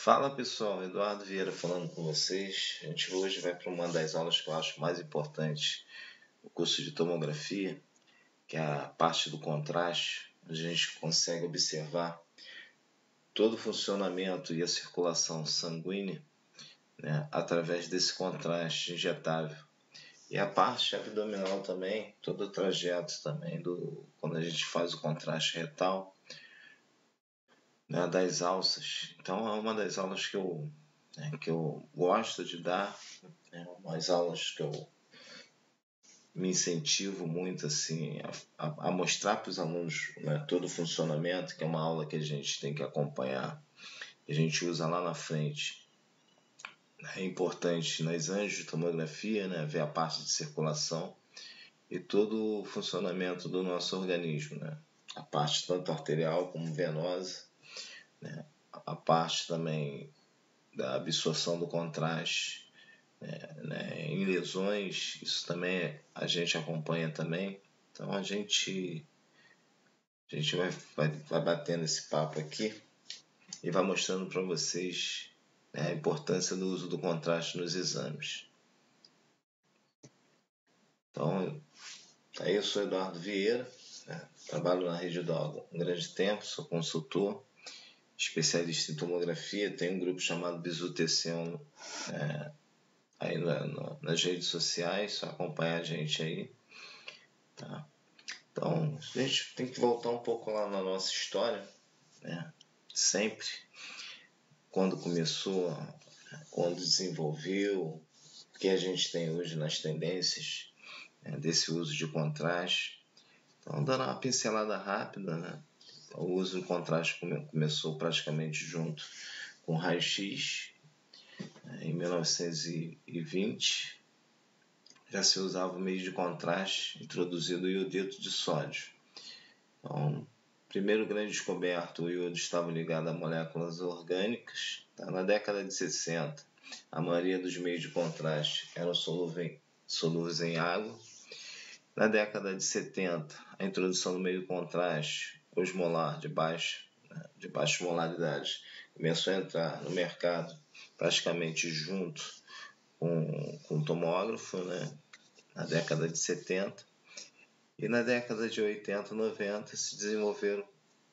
Fala pessoal, Eduardo Vieira falando com vocês. A gente hoje vai para uma das aulas que eu acho mais importantes no curso de tomografia, que é a parte do contraste, onde a gente consegue observar todo o funcionamento e a circulação sanguínea, né, através desse contraste injetável. E a parte abdominal também, todo o trajeto também, quando a gente faz o contraste retal, né, das alças. Então é uma das aulas que eu gosto de dar, né, umas aulas que eu me incentivo muito assim, a mostrar para os alunos, né, todo o funcionamento, que é uma aula que a gente tem que acompanhar, que a gente usa lá na frente. É importante nas angiotomografia, né, ver a parte de circulação e todo o funcionamento do nosso organismo, né? A parte tanto arterial como venosa, né? A parte também da absorção do contraste, né? Em lesões, isso também a gente acompanha também. Então a gente vai batendo esse papo aqui e vai mostrando para vocês, né, a importância do uso do contraste nos exames. Então, aí eu sou Eduardo Vieira, né? Trabalho na Rede do há um grande tempo, sou consultor, especialista em tomografia, tenho um grupo chamado Bisu-TC1 aí nas redes sociais, só acompanhar a gente aí. Tá? Então, a gente tem que voltar um pouco lá na nossa história, né? Sempre, quando começou, quando desenvolveu, o que a gente tem hoje nas tendências, né, desse uso de contraste. Então, dando uma pincelada rápida, né? O uso do contraste começou praticamente junto com o raio-x, em 1920. Já se usava o meio de contraste introduzido o iodeto de sódio. Então, primeiro grande descoberto, o iodo estava ligado a moléculas orgânicas. Tá? Na década de 60, a maioria dos meios de contraste eram solúveis em água. Na década de 70, a introdução do meio de contraste osmolar de baixa molaridade começou a entrar no mercado praticamente junto com o tomógrafo, né? Na década de 70. E na década de 80 e 90 se desenvolveram,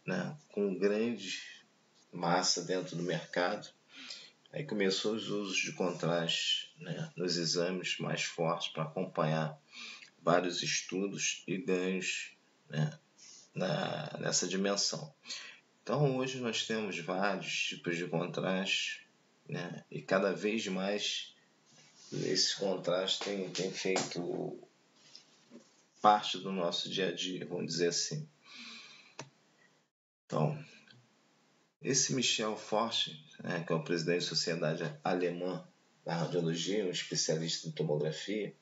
né, com grande massa dentro do mercado. Aí começou os usos de contraste, né, nos exames mais fortes para acompanhar vários estudos e ganhos, né, nessa dimensão. Então hoje nós temos vários tipos de contraste, né, e cada vez mais esse contraste tem feito parte do nosso dia a dia, vamos dizer assim. Então, esse Michel Forte, né, que é o presidente da Sociedade Alemã da Radiologia, um especialista em tomografia,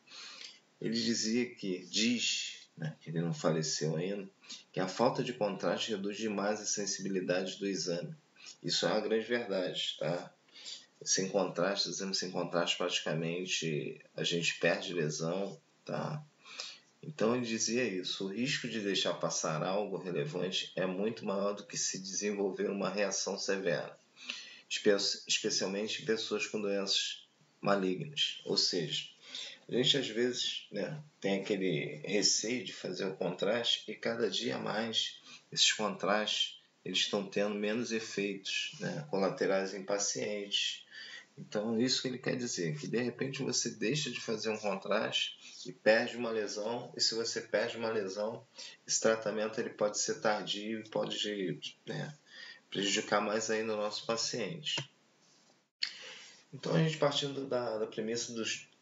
ele diz, né, que ele não faleceu ainda, que a falta de contraste reduz demais a sensibilidade do exame. Isso é uma grande verdade, tá? Sem contraste, exame sem contraste, praticamente a gente perde lesão, tá? Então ele dizia isso: o risco de deixar passar algo relevante é muito maior do que se desenvolver uma reação severa, especialmente em pessoas com doenças malignas. Ou seja, a gente às vezes, né, tem aquele receio de fazer o contraste e cada dia mais esses contrastes eles estão tendo menos efeitos, né, colaterais em pacientes. Então, isso que ele quer dizer, que de repente você deixa de fazer um contraste e perde uma lesão, e se você perde uma lesão, esse tratamento ele pode ser tardio e pode, né, prejudicar mais ainda o nosso paciente. Então, a gente partindo da premissa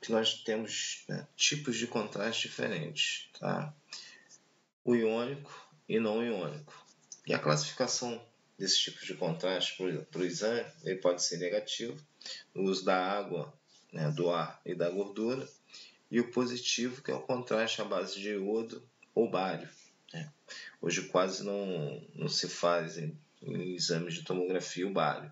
que nós temos, né, tipos de contraste diferentes, tá? O iônico e não iônico. E a classificação desses tipos de contraste para o exame ele pode ser negativo, no uso da água, né, do ar e da gordura, e o positivo, que é o contraste à base de iodo ou bário, né? Hoje quase não se faz em exames de tomografia o bário.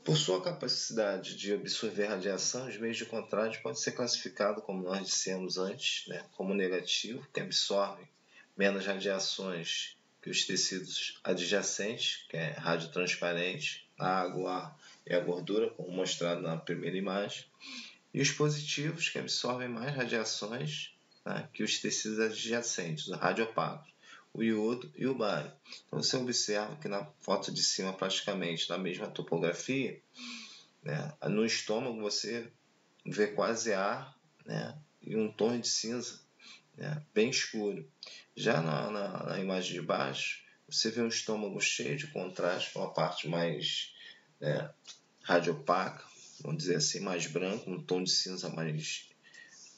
Por sua capacidade de absorver radiação, os meios de contraste podem ser classificados, como nós dissemos antes, né, como negativo, que absorve menos radiações que os tecidos adjacentes, que é radiotransparente, a água, o ar e a gordura, como mostrado na primeira imagem, e os positivos, que absorvem mais radiações, né, que os tecidos adjacentes, os radiopagos, o iodo e o bário. Então você observa que na foto de cima, praticamente na mesma topografia, né, no estômago você vê quase ar, né, e um tom de cinza, né, bem escuro. Já na imagem de baixo, você vê um estômago cheio de contraste, uma parte mais, né, radiopaca, vamos dizer assim, mais branco, um tom de cinza mais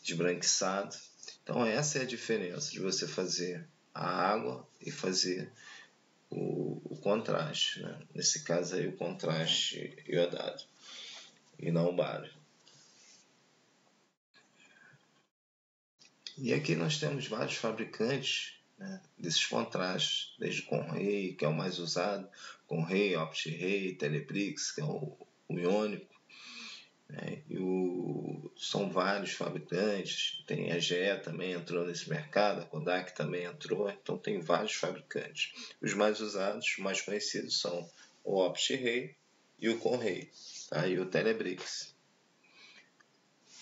esbranquiçado. Então essa é a diferença de você fazer a água e fazer o contraste, né? Nesse caso aí o contraste iodado e não o bário. E aqui nós temos vários fabricantes, né, desses contrastes, desde Conray, que é o mais usado, Conray, Opti-Ray, Telebrix, que é o iônico, né, são vários fabricantes, tem a GE também entrou nesse mercado, a Kodak também entrou, então tem vários fabricantes. Os mais usados, os mais conhecidos são o Opti-Ray e o Conray, tá? E o Telebrix.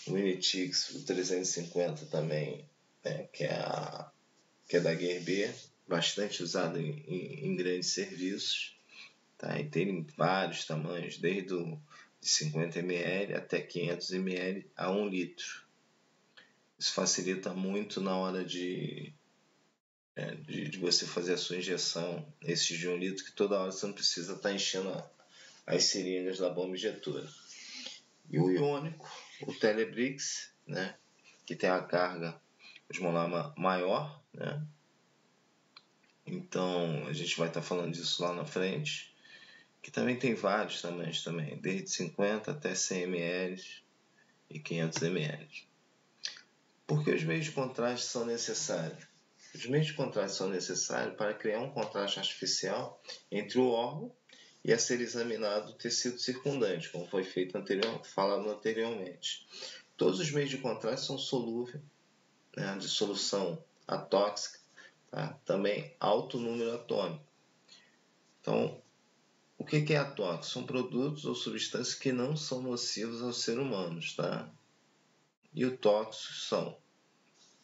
O Unitix, o 350 também, né, que é da GRB, bastante usado em grandes serviços, tá? E tem vários tamanhos, desde de 50 ml até 500 ml a 1 litro. Isso facilita muito na hora de você fazer a sua injeção, esses de 1 litro, que toda hora você não precisa estar enchendo as seringas da bomba injetora. E o iônico, o Telebrix, né, que tem a carga osmolar maior, né? Então a gente vai estar falando disso lá na frente, que também tem vários tamanhos também, desde 50 até 100 ml e 500 ml. Por que os meios de contraste são necessários? Os meios de contraste são necessários para criar um contraste artificial entre o órgão e a ser examinado o tecido circundante, como foi feito falado anteriormente. Todos os meios de contraste são solúveis, né, de solução atóxica, tá? Também alto número atômico. Então, o que é atóxico? São produtos ou substâncias que não são nocivos aos seres humanos, tá? E o tóxico são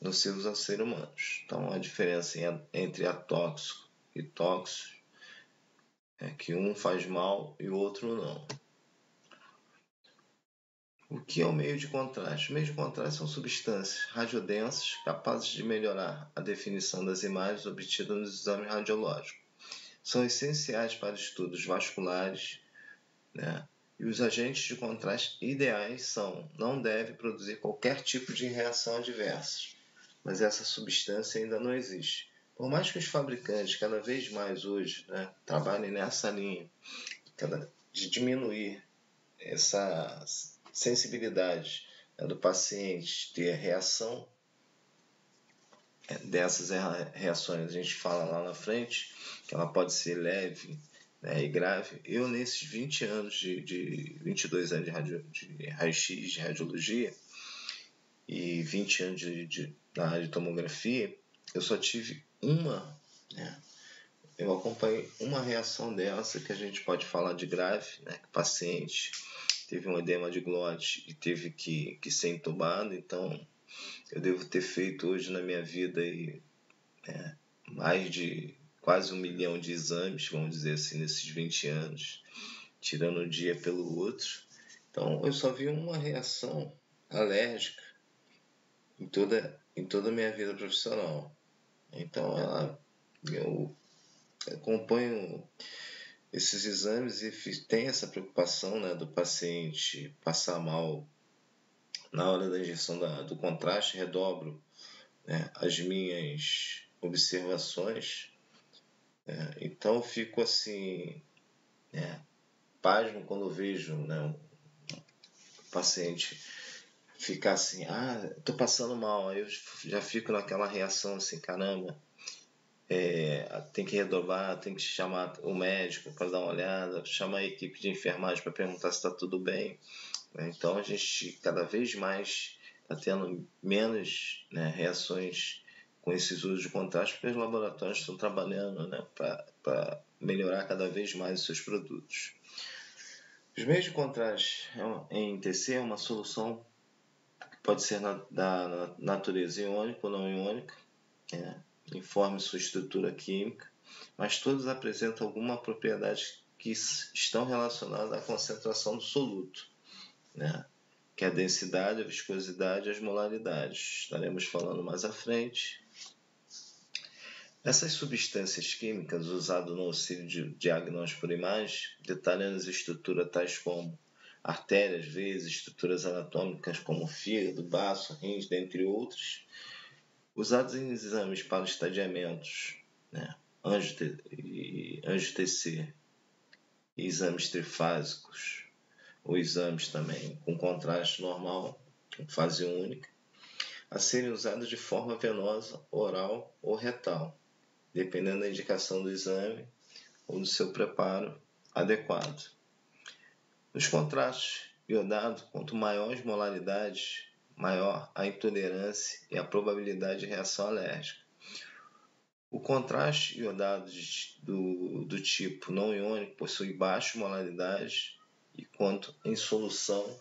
nocivos aos seres humanos. Então, a diferença entre atóxico e tóxico é que um faz mal e o outro não. O que é o meio de contraste? O meio de contraste são substâncias radiodensas capazes de melhorar a definição das imagens obtidas nos exames radiológicos. São essenciais para estudos vasculares, né? E os agentes de contraste ideais são: não deve produzir qualquer tipo de reação adversa, mas essa substância ainda não existe. Por mais que os fabricantes cada vez mais hoje, né, trabalhem nessa linha de diminuir essa sensibilidade, né, do paciente ter reação dessas reações, a gente fala lá na frente que ela pode ser leve, né, e grave. Eu, nesses 20 anos 22 anos de raio-x, de radiologia, e 20 anos da radiotomografia, eu só tive uma, né, eu acompanhei uma reação dessa que a gente pode falar de grave, né, que o paciente teve um edema de glote e teve que ser entubado. Então eu devo ter feito hoje na minha vida aí, mais de quase 1 milhão de exames, vamos dizer assim, nesses 20 anos, tirando um dia pelo outro. Então eu só vi uma reação alérgica em toda a minha vida profissional. Então eu acompanho esses exames e tenho essa preocupação, né, do paciente passar mal na hora da injeção do contraste, redobro, né, as minhas observações. Então eu fico assim, pasmo quando eu vejo, né, um paciente ficar assim, tô passando mal. Aí eu já fico naquela reação assim, caramba, tem que redobrar, tem que chamar o médico para dar uma olhada, chamar a equipe de enfermagem para perguntar se está tudo bem. Então a gente cada vez mais está tendo menos, né, reações com esses usos de contraste, porque os laboratórios estão trabalhando, né, para melhorar cada vez mais os seus produtos. Os meios de contraste em TC é uma solução que pode ser da natureza iônica ou não iônica, informe sua estrutura química, mas todos apresentam alguma propriedade que estão relacionadas à concentração do soluto, né? Que é a densidade, a viscosidade e as molaridades. Estaremos falando mais à frente. Essas substâncias químicas usadas no auxílio de diagnóstico por imagem detalham as estruturas tais como artérias, veias, estruturas anatômicas como fígado, baço, rins, dentre outros, usados em exames para estadiamentos, né? Angio-TC, exames trifásicos, ou exames também com contraste normal, com fase única, a serem usados de forma venosa, oral ou retal, dependendo da indicação do exame ou do seu preparo adequado. Nos contrastes iodados, quanto maior as molaridades, maior a intolerância e a probabilidade de reação alérgica. O contraste iodado do tipo não iônico possui baixa molaridade e, quanto em solução,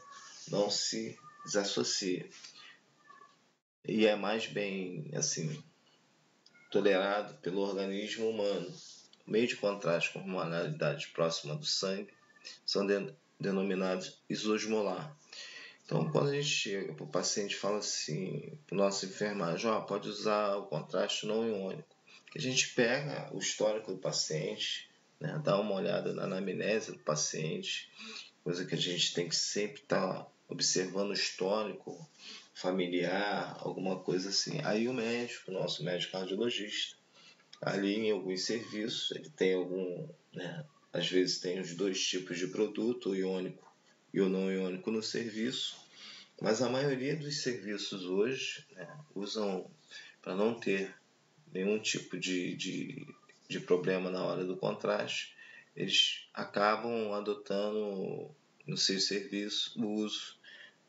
não se desassocia. E é mais bem tolerado pelo organismo humano. O meio de contraste com molaridade próxima do sangue são denominados isosmolar. Então, quando a gente chega para o paciente e fala assim, para o nosso enfermagem, pode usar o contraste não iônico, que a gente pega o histórico do paciente, né, dá uma olhada na anamnese do paciente, coisa que a gente tem que sempre estar observando o histórico familiar, alguma coisa assim. Aí o médico, nosso médico cardiologista, ali em alguns serviços, ele tem às vezes tem os dois tipos de produto, o iônico e o não iônico no serviço, mas a maioria dos serviços hoje, né, usam, para não ter nenhum tipo de problema na hora do contraste, eles acabam adotando no seu serviço o uso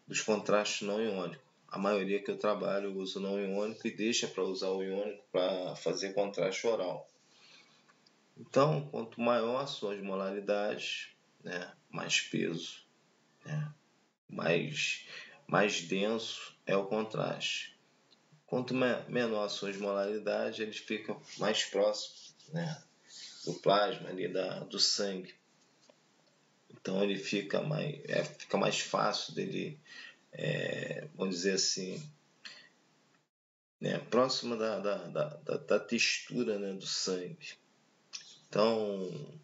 dos contrastes não iônicos. A maioria que eu trabalho usa o não iônico e deixa para usar o iônico para fazer contraste oral. Então, quanto maior são as molaridades, né, mais peso, né, mais denso é o contraste. Quanto menor a sua molaridade, ele fica mais próximo, né, do plasma, ali do sangue. Então ele fica mais fácil dele, vamos dizer assim, né, próximo da textura, né, do sangue. Então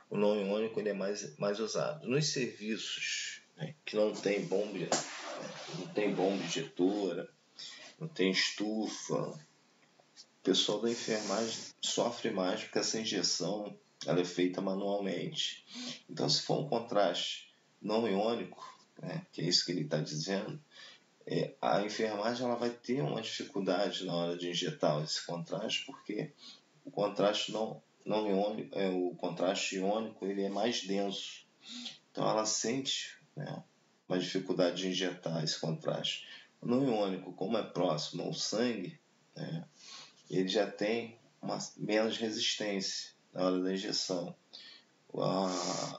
o não iônico ele é mais usado. Nos serviços, né, que não tem bomba injetora, não tem estufa, o pessoal da enfermagem sofre mais porque essa injeção ela é feita manualmente. Então, se for um contraste não iônico, né, que é isso que ele está dizendo, a enfermagem ela vai ter uma dificuldade na hora de injetar esse contraste, porque o contraste não iônico, o contraste iônico ele é mais denso. Então, ela sente, né, uma dificuldade de injetar esse contraste. O não iônico, como é próximo ao sangue, né, ele já tem menos resistência na hora da injeção.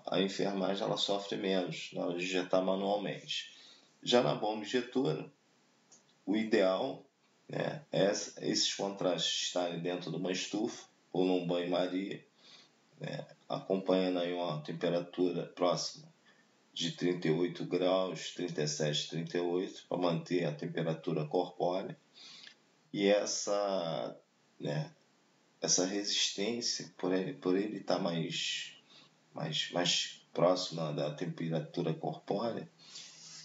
A enfermagem ela sofre menos na hora de injetar manualmente. Já na bomba injetora, o ideal, né, é esses contrastes estarem dentro de uma estufa ou num banho-maria, né, acompanhando aí uma temperatura próxima de 38 graus, 37, 38, para manter a temperatura corpórea. E essa resistência, por ele estar mais próxima da temperatura corpórea,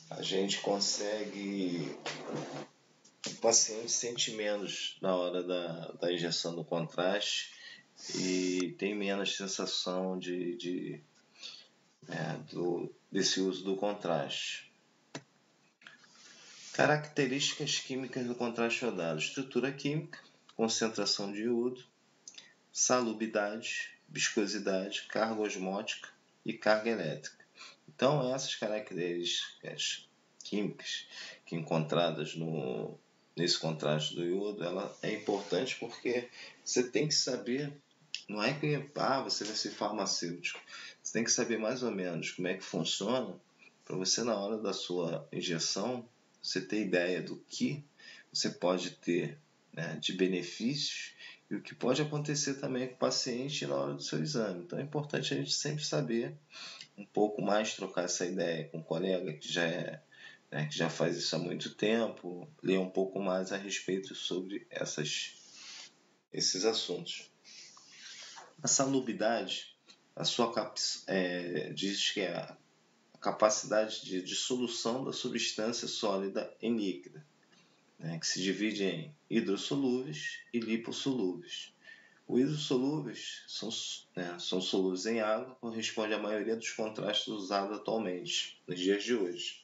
a gente consegue... O paciente sente menos na hora da injeção do contraste e tem menos sensação desse uso do contraste. Características químicas do contraste iodado: estrutura química, concentração de iodo, salubridade, viscosidade, carga osmótica e carga elétrica. Então, essas características químicas que encontradas no nesse contraste do iodo, ela é importante porque você tem que saber, não é que você vai ser farmacêutico, você tem que saber mais ou menos como é que funciona para você, na hora da sua injeção, você ter ideia do que você pode ter, né, de benefícios e o que pode acontecer também com o paciente na hora do seu exame. Então é importante a gente sempre saber um pouco mais, trocar essa ideia com um colega que já que já faz isso há muito tempo, ler um pouco mais a respeito sobre esses assuntos. A salubridade, diz que é a capacidade de dissolução da substância sólida em líquida, que se divide em hidrossolúveis e lipossolúveis. Os hidrossolúveis são solúveis em água, corresponde à maioria dos contrastes usados atualmente, nos dias de hoje.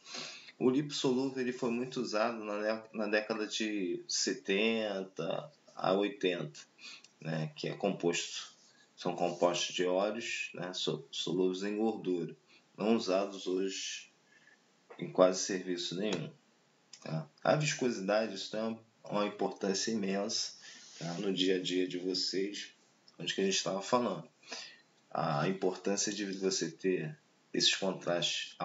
O lipossolúvel ele foi muito usado na década de 70 a 80, que são compostos de óleos, solúveis em gordura, não usados hoje em quase serviço nenhum. Tá? A viscosidade, isso tem uma importância imensa, tá? No dia a dia de vocês, onde que a gente estava falando. A importância de você ter esses contrastes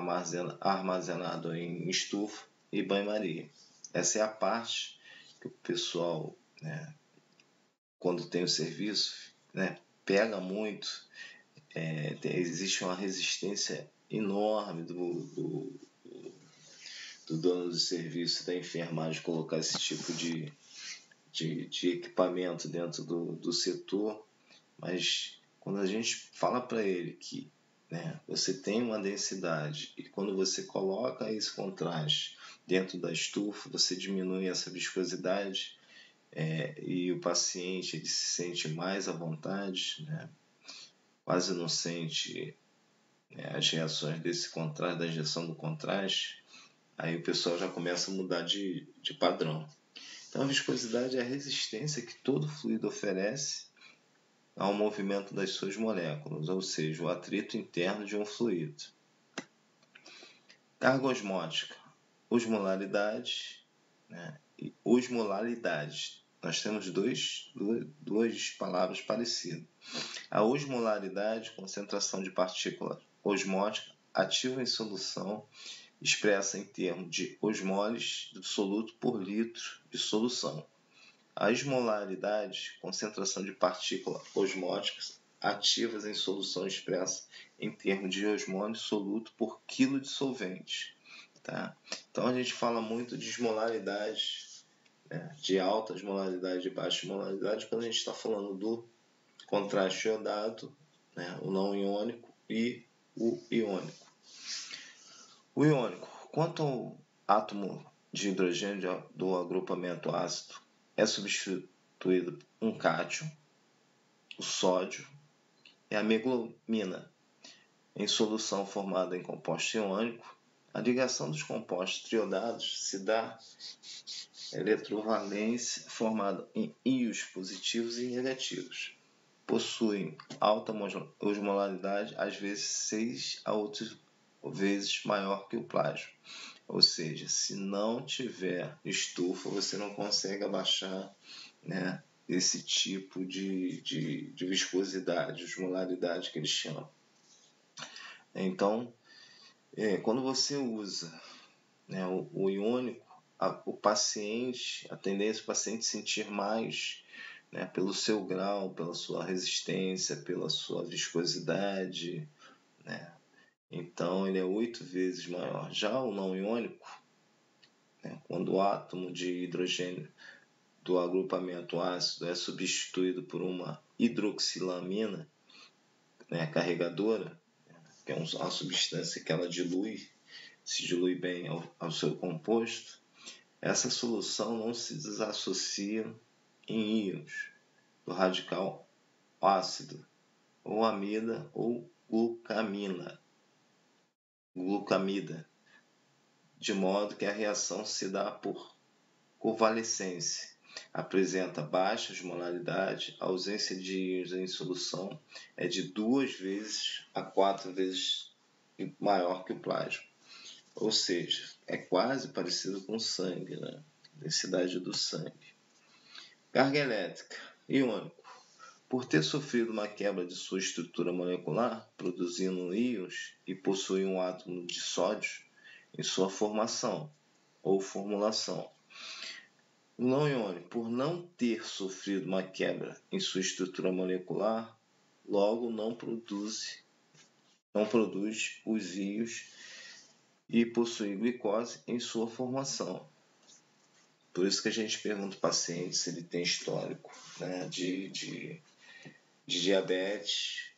armazenados em estufa e banho-maria. Essa é a parte que o pessoal, quando tem o serviço, pega muito. Existe uma resistência enorme do dono do serviço, da enfermagem, colocar esse tipo de equipamento dentro do setor, mas quando a gente fala para ele que você tem uma densidade e quando você coloca esse contraste dentro da estufa, você diminui essa viscosidade e o paciente ele se sente mais à vontade, quase não sente as reações desse contraste, da injeção do contraste, aí o pessoal já começa a mudar de padrão. Então a viscosidade é a resistência que todo fluido oferece ao movimento das suas moléculas, ou seja, o atrito interno de um fluido. Carga osmótica, osmolaridade e osmolaridade. Nós temos duas palavras parecidas. A osmolaridade, concentração de partícula osmótica ativa em solução, expressa em termos de osmoles do soluto por litro de solução. A osmolaridade, concentração de partículas osmóticas ativas em solução expressa em termos de osmole soluto por quilo de solvente. Tá? Então a gente fala muito de osmolaridade, de alta osmolaridade, de baixa osmolaridade, quando a gente está falando do contraste iodado, o não iônico e o iônico. O iônico, quanto ao átomo de hidrogênio do agrupamento ácido, é substituído um cátion, o sódio e a meglomina. Em solução formada em composto iônico, a ligação dos compostos triodados se dá eletrovalência formada em íons positivos e negativos. Possuem alta osmolaridade, às vezes 6 a 8 vezes maior que o plasma. Ou seja, se não tiver estufa, você não consegue abaixar esse tipo de viscosidade, osmolaridade que eles chamam. Então, quando você usa o iônico, o paciente, a tendência do paciente sentir mais pelo seu grau, pela sua resistência, pela sua viscosidade, então ele é 8 vezes maior. Já o não iônico, quando o átomo de hidrogênio do agrupamento ácido é substituído por uma hidroxilamina carregadora, que é uma substância que ela se dilui bem ao seu composto, essa solução não se desassocia em íons do radical ácido, ou amida ou glucamida, de modo que a reação se dá por covalescência. Apresenta baixa osmolaridade, a ausência de íons em solução é de 2 vezes a 4 vezes maior que o plasma. Ou seja, é quase parecido com o sangue, densidade do sangue. Carga elétrica iônico. Por ter sofrido uma quebra de sua estrutura molecular, produzindo íons e possui um átomo de sódio em sua formação ou formulação. O não iônico, por não ter sofrido uma quebra em sua estrutura molecular, logo não produz os íons e possui glicose em sua formação. Por isso que a gente pergunta ao paciente se ele tem histórico, né, de diabetes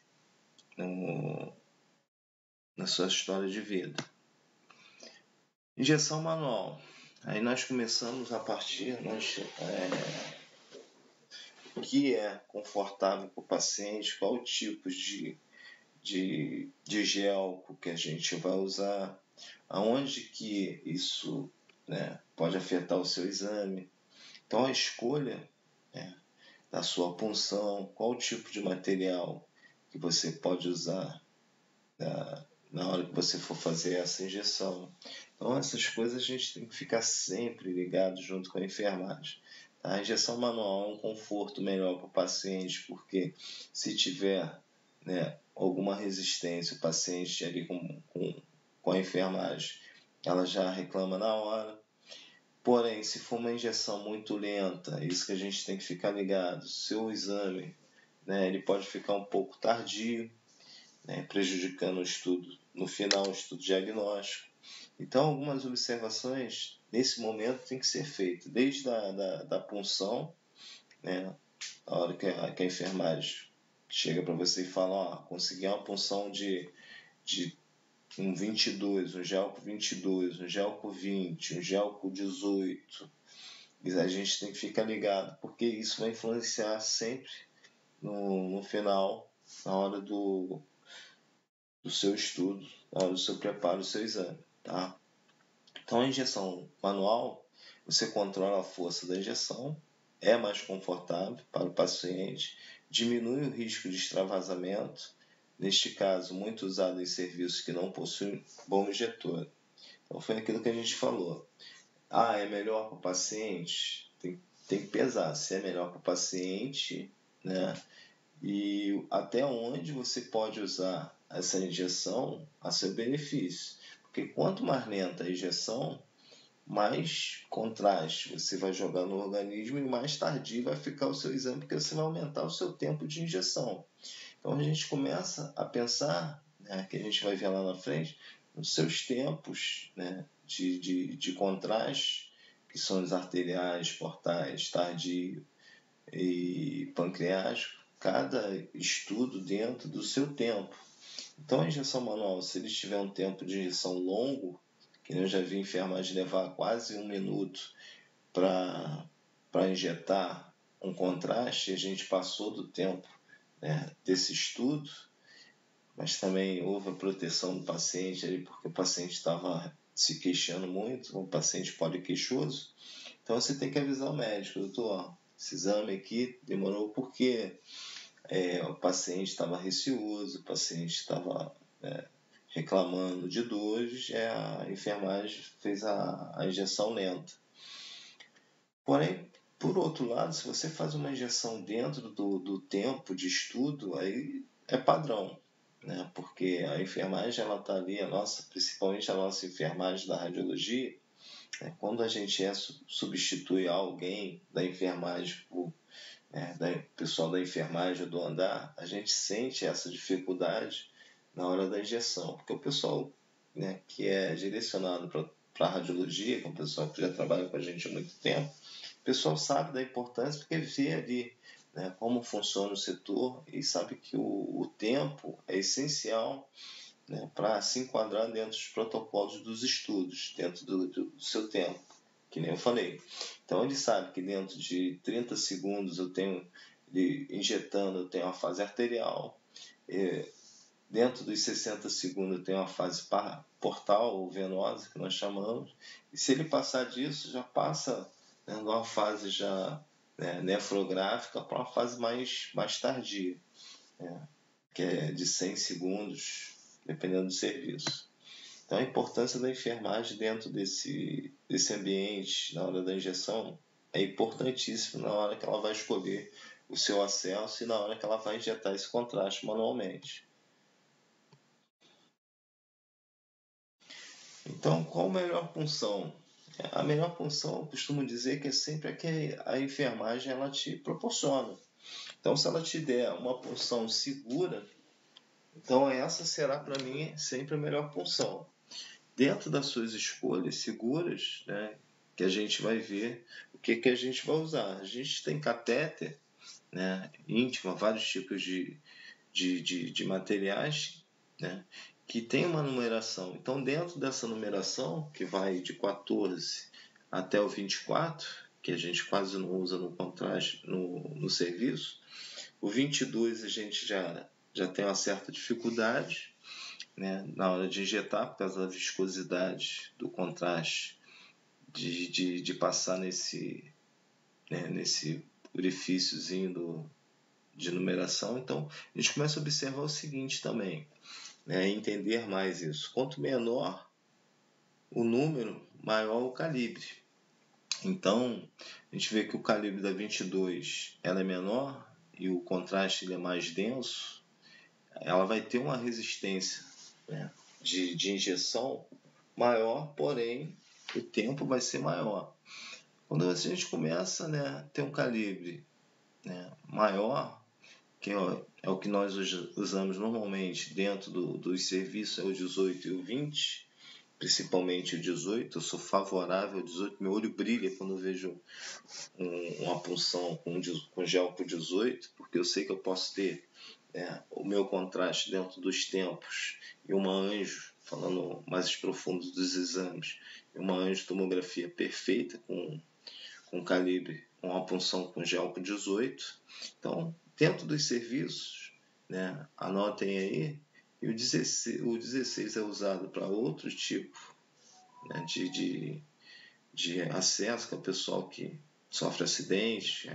na sua história de vida. Injeção manual. Aí nós começamos a partir o que é confortável para o paciente, qual o tipo de gel que a gente vai usar, aonde que isso, né, pode afetar o seu exame. Então a escolha, né, da sua punção, qual o tipo de material que você pode usar na hora que você for fazer essa injeção. Então essas coisas a gente tem que ficar sempre ligado junto com a enfermagem. A injeção manual é um conforto melhor para o paciente, porque se tiver, né, alguma resistência, o paciente ali com a enfermagem, ela já reclama na hora. Porém, se for uma injeção muito lenta, isso que a gente tem que ficar ligado, seu exame, né, ele pode ficar um pouco tardio, né, prejudicando o estudo, no final, o estudo diagnóstico. Então, algumas observações nesse momento tem que ser feitas, desde da punção, né, a hora que a enfermagem chega para você e fala, ó, consegui uma punção de um 22, um gel com 22, um gel com 20, um gel com 18. E a gente tem que ficar ligado, porque isso vai influenciar sempre no final, na hora do seu estudo, na hora do seu preparo, do seu exame. Tá? Então, a injeção manual, você controla a força da injeção, é mais confortável para o paciente, diminui o risco de extravasamento, neste caso, muito usado em serviços que não possuem bomba injetora. Então, foi aquilo que a gente falou. É melhor para o paciente? Tem que pesar se é melhor para o paciente, né? E até onde você pode usar essa injeção a seu benefício. Porque quanto mais lenta a injeção, mais contraste você vai jogar no organismo e mais tardio vai ficar o seu exame, porque você vai aumentar o seu tempo de injeção. Então a gente começa a pensar, né, que a gente vai ver lá na frente, nos seus tempos, né, de contraste, que são os arteriais, portais, tardio e pancreático, cada estudo dentro do seu tempo. Então a injeção manual, se ele tiver um tempo de injeção longo, que eu já vi enfermagem levar quase 1 minuto para injetar um contraste, a gente passou do tempo, né, desse estudo, mas também houve a proteção do paciente, ali, porque o paciente estava se queixando muito, um paciente poliqueixoso. Então você tem que avisar o médico, doutor, esse exame aqui demorou porque o paciente estava receoso, o paciente estava reclamando de dores, a enfermagem fez a injeção lenta. Porém, por outro lado, se você faz uma injeção dentro do tempo de estudo, aí é padrão, né? Porque a enfermagem ela está ali, principalmente a nossa enfermagem da radiologia, né? Quando a gente substitui alguém da enfermagem por pessoal da enfermagem do andar, a gente sente essa dificuldade na hora da injeção, porque o pessoal, né, que é direcionado para a radiologia, que é um pessoal que já trabalha com a gente há muito tempo, o pessoal sabe da importância porque vê ali, né, como funciona o setor e sabe que o tempo é essencial, né, para se enquadrar dentro dos protocolos dos estudos, dentro do seu tempo, que nem eu falei. Então ele sabe que dentro de 30 segundos eu tenho injetando, eu tenho uma fase arterial, dentro dos 60 segundos eu tenho uma fase portal ou venosa, que nós chamamos, e se ele passar disso, já passa, né, numa fase já, né, nefrográfica para uma fase mais tardia, né, que é de 100 segundos, dependendo do serviço. Então, a importância da enfermagem dentro desse ambiente, na hora da injeção, é importantíssimo na hora que ela vai escolher o seu acesso e na hora que ela vai injetar esse contraste manualmente. Então, qual a melhor punção? A melhor punção, eu costumo dizer que é sempre a que a enfermagem ela te proporciona. Então, se ela te der uma punção segura, então essa será para mim sempre a melhor punção. Dentro das suas escolhas seguras, né, que a gente vai ver o que a gente vai usar. A gente tem catéter, né, íntima, vários tipos de materiais, né, que tem uma numeração. Então, dentro dessa numeração, que vai de 14 até o 24, que a gente quase não usa no contraste no serviço, o 22 a gente já tem uma certa dificuldade, né, na hora de injetar, por causa da viscosidade do contraste, de passar nesse orifíciozinho de numeração. Então, a gente começa a observar o seguinte também, né, entender mais isso. Quanto menor o número, maior o calibre. Então, a gente vê que o calibre da 22 ela é menor e o contraste ele é mais denso, ela vai ter uma resistência, né, de injeção maior, porém o tempo vai ser maior. Quando a gente começa, né, a ter um calibre, né, maior, que é o que nós usamos normalmente dentro dos serviços, é o 18 e o 20, principalmente o 18, eu sou favorável ao 18, meu olho brilha quando eu vejo uma punção com gel com 18, porque eu sei que eu posso ter, né, o meu contraste dentro dos tempos e uma anjo, falando mais profundo dos exames, uma anjo tomografia perfeita com calibre, com uma punção com gel com 18. Então, dentro dos serviços, né, anotem aí, e o 16 é usado para outro tipo, né, de acesso, que é o pessoal que sofre acidente,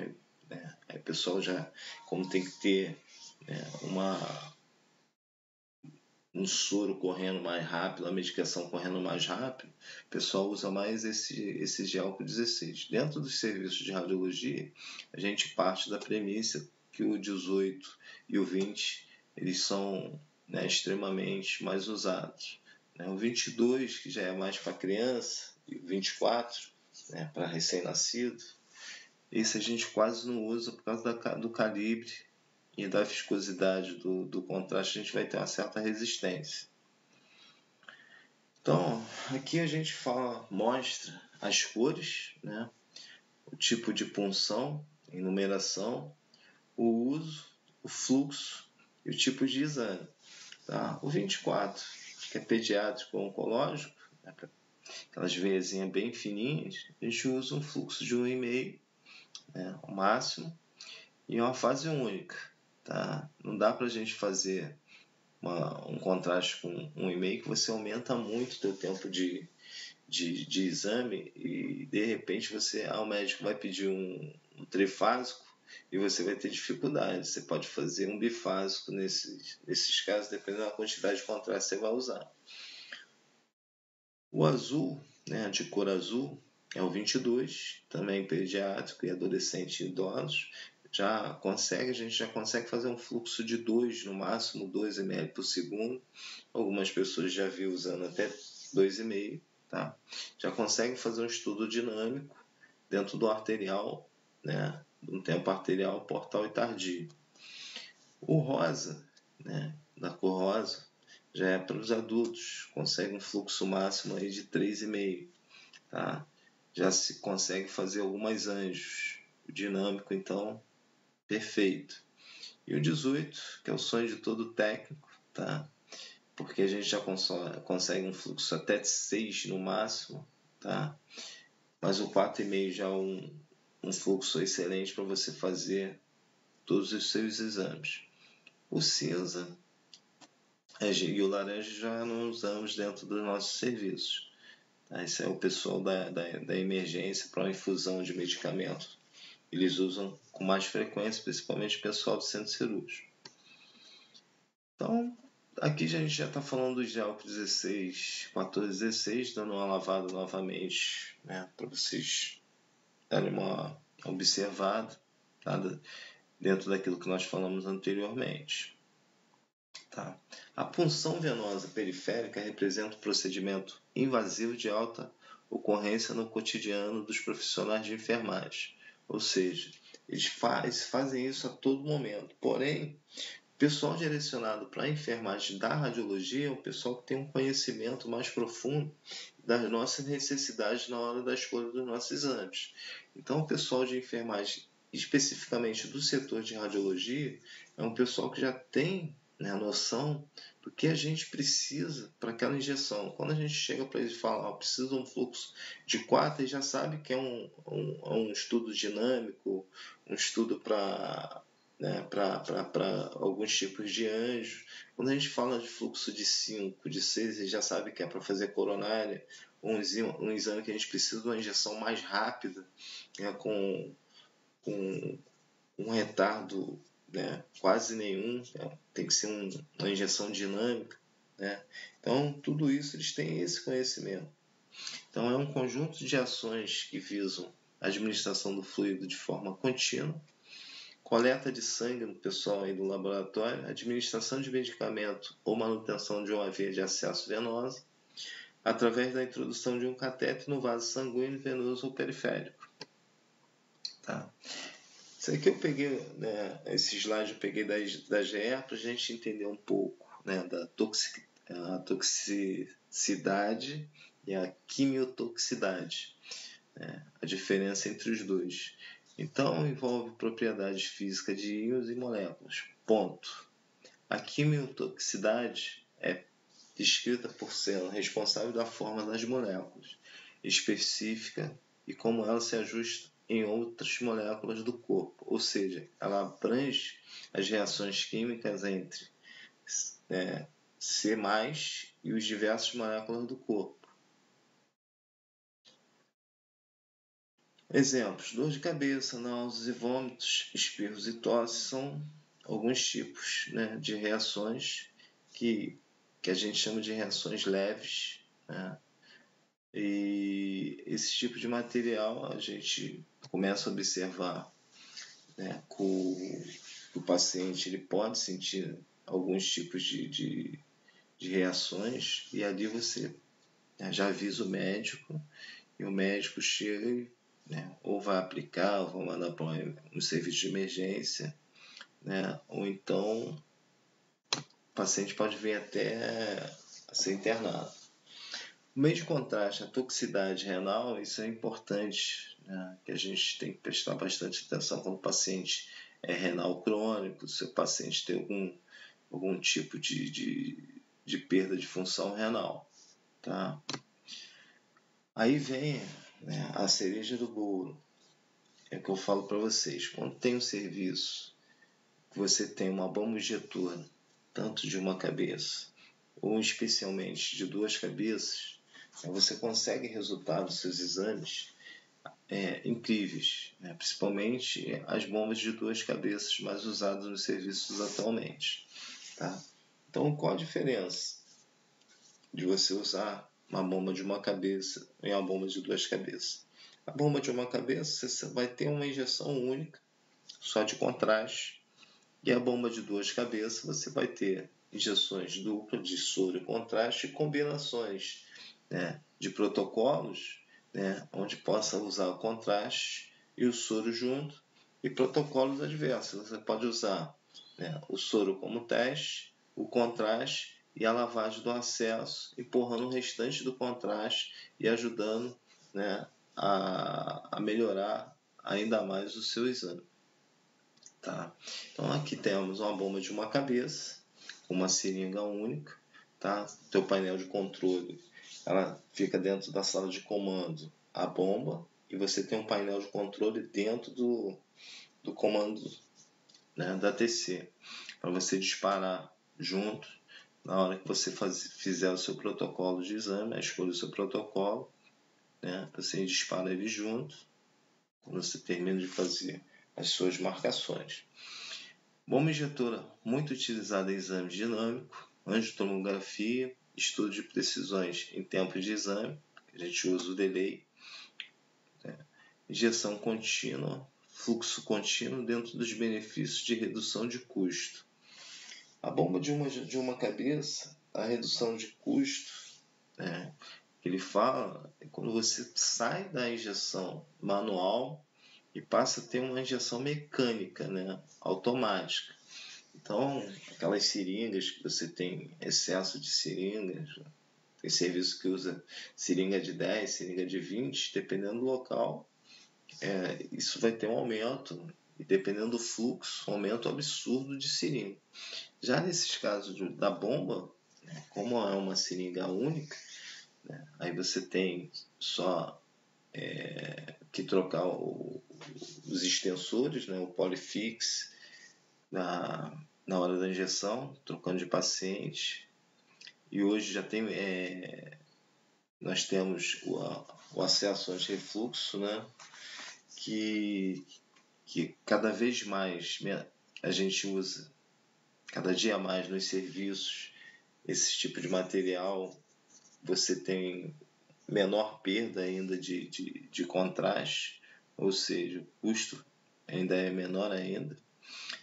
né, aí o pessoal já, como tem que ter, né, um soro correndo mais rápido, a medicação correndo mais rápido, o pessoal usa mais esse gel com 16. Dentro dos serviços de radiologia, a gente parte da premissa que o 18 e o 20 eles são, né, extremamente mais usados. Né? O 22, que já é mais para criança, e o 24, né, para recém-nascido, esse a gente quase não usa por causa do calibre e da viscosidade do contraste, a gente vai ter uma certa resistência. Então, aqui a gente mostra as cores, né, o tipo de punção, enumeração, o uso, o fluxo e o tipo de exame. Tá? O 24, que é pediátrico ou oncológico, né, aquelas veiazinhas bem fininhas, a gente usa um fluxo de 1,5, né, o máximo, e uma fase única. Tá? Não dá para a gente fazer um contraste com 1,5 que você aumenta muito o teu tempo de exame e de repente o médico vai pedir um trifásico e você vai ter dificuldade. Você pode fazer um bifásico nesses casos, dependendo da quantidade de contraste que você vai usar. O azul, né, de cor azul, é o 22, também pediátrico e adolescente e idosos. A gente já consegue fazer um fluxo de 2, no máximo 2 ml por segundo. Algumas pessoas já viram usando até 2,5, tá? Já consegue fazer um estudo dinâmico dentro do arterial, né? Do tempo arterial, portal e tardio. O rosa, né, da cor rosa, já é para os adultos, consegue um fluxo máximo aí de 3,5, tá? Já se consegue fazer algumas anjos. O dinâmico, então, perfeito. E o 18, que é o sonho de todo técnico, tá? Porque a gente já consegue um fluxo até de 6 no máximo, tá? Mas o 4,5 já é um fluxo excelente para você fazer todos os seus exames. O cinza e o laranja já não usamos dentro dos nossos serviços. Tá? Esse é o pessoal da emergência para uma infusão de medicamento. Eles usam com mais frequência, principalmente o pessoal do centro cirúrgico. Então, Aqui a gente já está falando do gel 16, 1416, dando uma lavada novamente, né, para vocês darem uma observada, tá, dentro daquilo que nós falamos anteriormente. Tá? A punção venosa periférica representa um procedimento invasivo de alta ocorrência no cotidiano dos profissionais de enfermagem, ou seja, eles fazem isso a todo momento. Porém, o pessoal direcionado para a enfermagem da radiologia é o pessoal que tem um conhecimento mais profundo das nossas necessidades na hora da escolha dos nossos exames. Então, o pessoal de enfermagem, especificamente do setor de radiologia, é um pessoal que já tem, né, a noção do que a gente precisa para aquela injeção. Quando a gente chega para ele e fala, precisa de um fluxo de 4, ele já sabe que é um estudo dinâmico, um estudo para, né, para alguns tipos de anjos. Quando a gente fala de fluxo de 5, de 6, ele já sabe que é para fazer coronária, um exame que a gente precisa de uma injeção mais rápida, né, com um retardo, né, quase nenhum, né, tem que ser uma injeção dinâmica. Né? Então, tudo isso eles têm esse conhecimento. Então, é um conjunto de ações que visam a administração do fluido de forma contínua, coleta de sangue no pessoal aí do laboratório, administração de medicamento ou manutenção de uma via de acesso venosa, através da introdução de um catéter no vaso sanguíneo, venoso ou periférico. Tá? Isso aqui eu peguei, né, esse slide eu peguei da GE para a gente entender um pouco, né, da toxicidade e a quimiotoxicidade, né, a diferença entre os dois. Então, envolve propriedades físicas de íons e moléculas. Ponto. A quimiotoxicidade é descrita por ser responsável da forma das moléculas, específica e como ela se ajusta em outras moléculas do corpo, ou seja, ela abrange as reações químicas entre C+, e os diversos moléculas do corpo. Exemplos: dor de cabeça, náuseas e vômitos, espirros e tosse são alguns tipos, né, de reações que a gente chama de reações leves, né? E esse tipo de material a gente começa a observar, né, que o paciente ele pode sentir alguns tipos de reações, e ali você, né, já avisa o médico, e o médico chega e, né, ou vai aplicar, ou vai mandar para um serviço de emergência, né, ou então o paciente pode vir até a ser internado. O meio de contraste, a toxicidade renal, isso é importante, né, que a gente tem que prestar bastante atenção quando o paciente é renal crônico, se o paciente tem algum tipo de perda de função renal. Tá? Aí vem, né, a cereja do bolo. É o que eu falo para vocês. Quando tem um serviço que você tem uma bomba injetora, tanto de uma cabeça, ou especialmente de duas cabeças, você consegue resultados dos seus exames incríveis, né? Principalmente as bombas de duas cabeças mais usadas nos serviços atualmente. Tá? Então, qual a diferença de você usar uma bomba de uma cabeça e uma bomba de duas cabeças? A bomba de uma cabeça você vai ter uma injeção única, só de contraste, e a bomba de duas cabeças você vai ter injeções duplas de soro e contraste e combinações, né, de protocolos, né, onde possa usar o contraste e o soro junto, e protocolos adversos. Você pode usar, né, o soro como teste, o contraste e a lavagem do acesso, empurrando o restante do contraste e ajudando, né, a melhorar ainda mais o seu exame. Tá? Então aqui temos uma bomba de uma cabeça, uma seringa única, tá? Teu painel de controle, ela fica dentro da sala de comando, a bomba, e você tem um painel de controle dentro do comando, né, da TC, para você disparar junto na hora que você fizer o seu protocolo de exame, escolha o seu protocolo, né, você dispara ele junto quando você termina de fazer as suas marcações. Bomba injetora muito utilizada em exame dinâmico, angiotomografia, estudo de precisões em tempo de exame, a gente usa o delay, né? Injeção contínua, fluxo contínuo dentro dos benefícios de redução de custo. A bomba de uma cabeça, a redução de custo, né, que ele fala é quando você sai da injeção manual e passa a ter uma injeção mecânica, né, automática. Então, aquelas seringas que você tem excesso de seringas, tem serviço que usa seringa de 10, seringa de 20, dependendo do local, isso vai ter um aumento, e dependendo do fluxo, um aumento absurdo de seringa. Já nesses casos da bomba, né, como é uma seringa única, né, aí você tem só que trocar os extensores, né, o Polyfix, na hora da injeção, trocando de paciente. E hoje já tem, nós temos o acesso anti-refluxo, né, que cada vez mais a gente usa, cada dia mais nos serviços, esse tipo de material. Você tem menor perda ainda de contraste, ou seja, o custo ainda é menor ainda.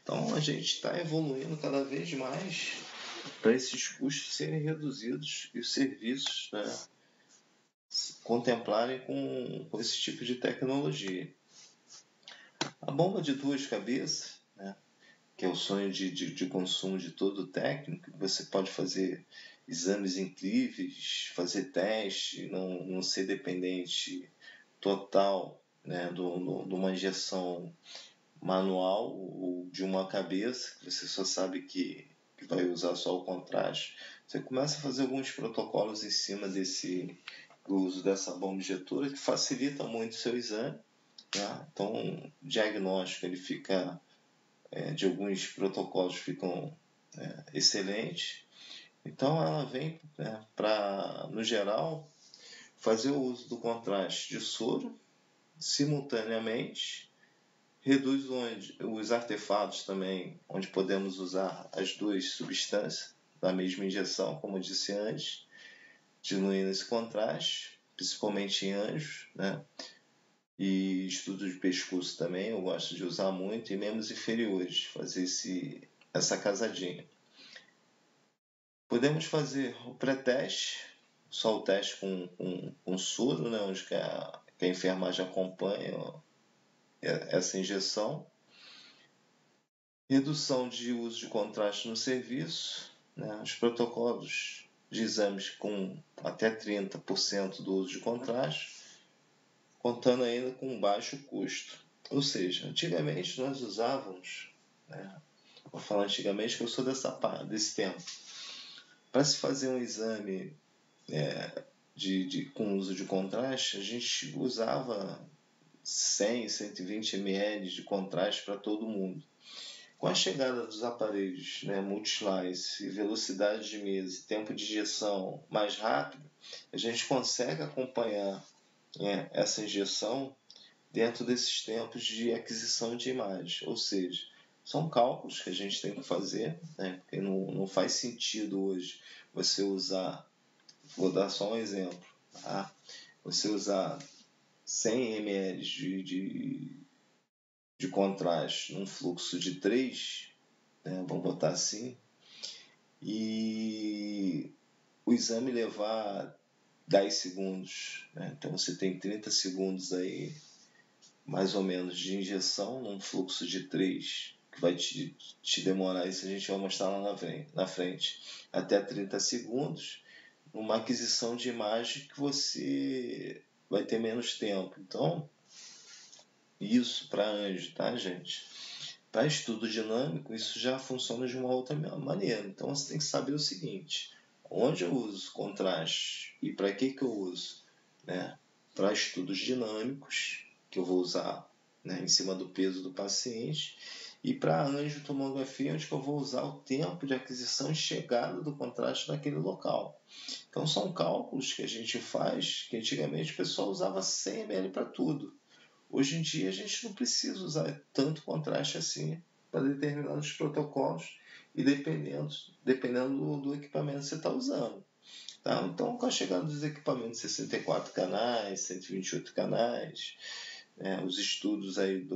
Então a gente está evoluindo cada vez mais para esses custos serem reduzidos e os serviços, né, contemplarem com esse tipo de tecnologia. A bomba de duas cabeças, né, que é o sonho de consumo de todo técnico, você pode fazer exames incríveis, fazer teste, não ser dependente total, né, de uma injeção manual ou de uma cabeça, que você só sabe que vai usar só o contraste. Você começa a fazer alguns protocolos em cima do uso dessa bomba injetora, que facilita muito o seu exame, né? Então, o diagnóstico ele fica, de alguns protocolos ficam excelentes. Então, ela vem, né, para, no geral, fazer o uso do contraste de soro simultaneamente, reduz os artefatos também, onde podemos usar as duas substâncias da mesma injeção, como eu disse antes, diluindo esse contraste, principalmente em anjos, né? E estudo de pescoço também, eu gosto de usar muito, e membros inferiores, fazer essa casadinha. Podemos fazer o pré-teste, só o teste com soro, né? Onde que a enfermagem acompanha essa injeção. Redução de uso de contraste no serviço, né? Os protocolos de exames com até 30% do uso de contraste, contando ainda com um baixo custo. Ou seja, antigamente nós usávamos, né? Vou falar antigamente que eu sou desse tempo, para se fazer um exame com uso de contraste, a gente usava 100, 120 ml de contraste para todo mundo. Com a chegada dos aparelhos, né, multi-slice, velocidade de mesa e tempo de injeção mais rápido, a gente consegue acompanhar, né, essa injeção dentro desses tempos de aquisição de imagem. Ou seja, são cálculos que a gente tem que fazer, né, porque não faz sentido hoje você usar, vou dar só um exemplo, tá? Você usar 100 ml de contraste num fluxo de 3, né, vamos botar assim, e o exame levar 10 segundos, né? Então você tem 30 segundos aí, mais ou menos, de injeção num fluxo de 3, que vai te demorar, isso a gente vai mostrar lá na frente, até 30 segundos, numa aquisição de imagem que você vai ter menos tempo. Então, isso para anjo, tá, gente? Para estudo dinâmico, isso já funciona de uma outra maneira. Então, você tem que saber o seguinte: onde eu uso contraste e para que eu uso, né? Para estudos dinâmicos, que eu vou usar, né, em cima do peso do paciente, e para angiotomografia, onde eu vou usar o tempo de aquisição e chegada do contraste naquele local. Então, são cálculos que a gente faz, que antigamente o pessoal usava 100 ml para tudo. Hoje em dia a gente não precisa usar tanto contraste assim para determinados protocolos e dependendo do equipamento que você está usando. Tá? Então, com a chegada dos equipamentos 64 canais, 128 canais, os estudos aí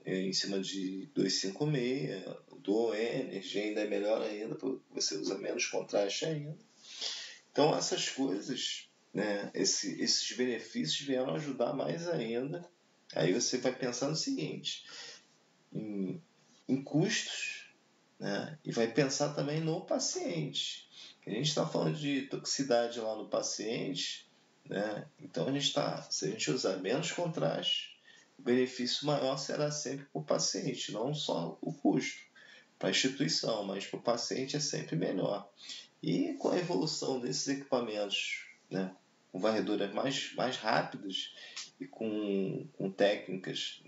em cima de 256, Dual Energy ainda é melhor ainda, porque você usa menos contraste ainda. Então, essas coisas, esses benefícios vieram ajudar mais ainda. Aí você vai pensar no seguinte, em custos, e vai pensar também no paciente. A gente está falando de toxicidade lá no paciente, então se a gente usar menos contraste, o benefício maior será sempre para o paciente, não só o custo para a instituição, mas para o paciente é sempre melhor. E com a evolução desses equipamentos, com varredoras mais rápidas e com técnicas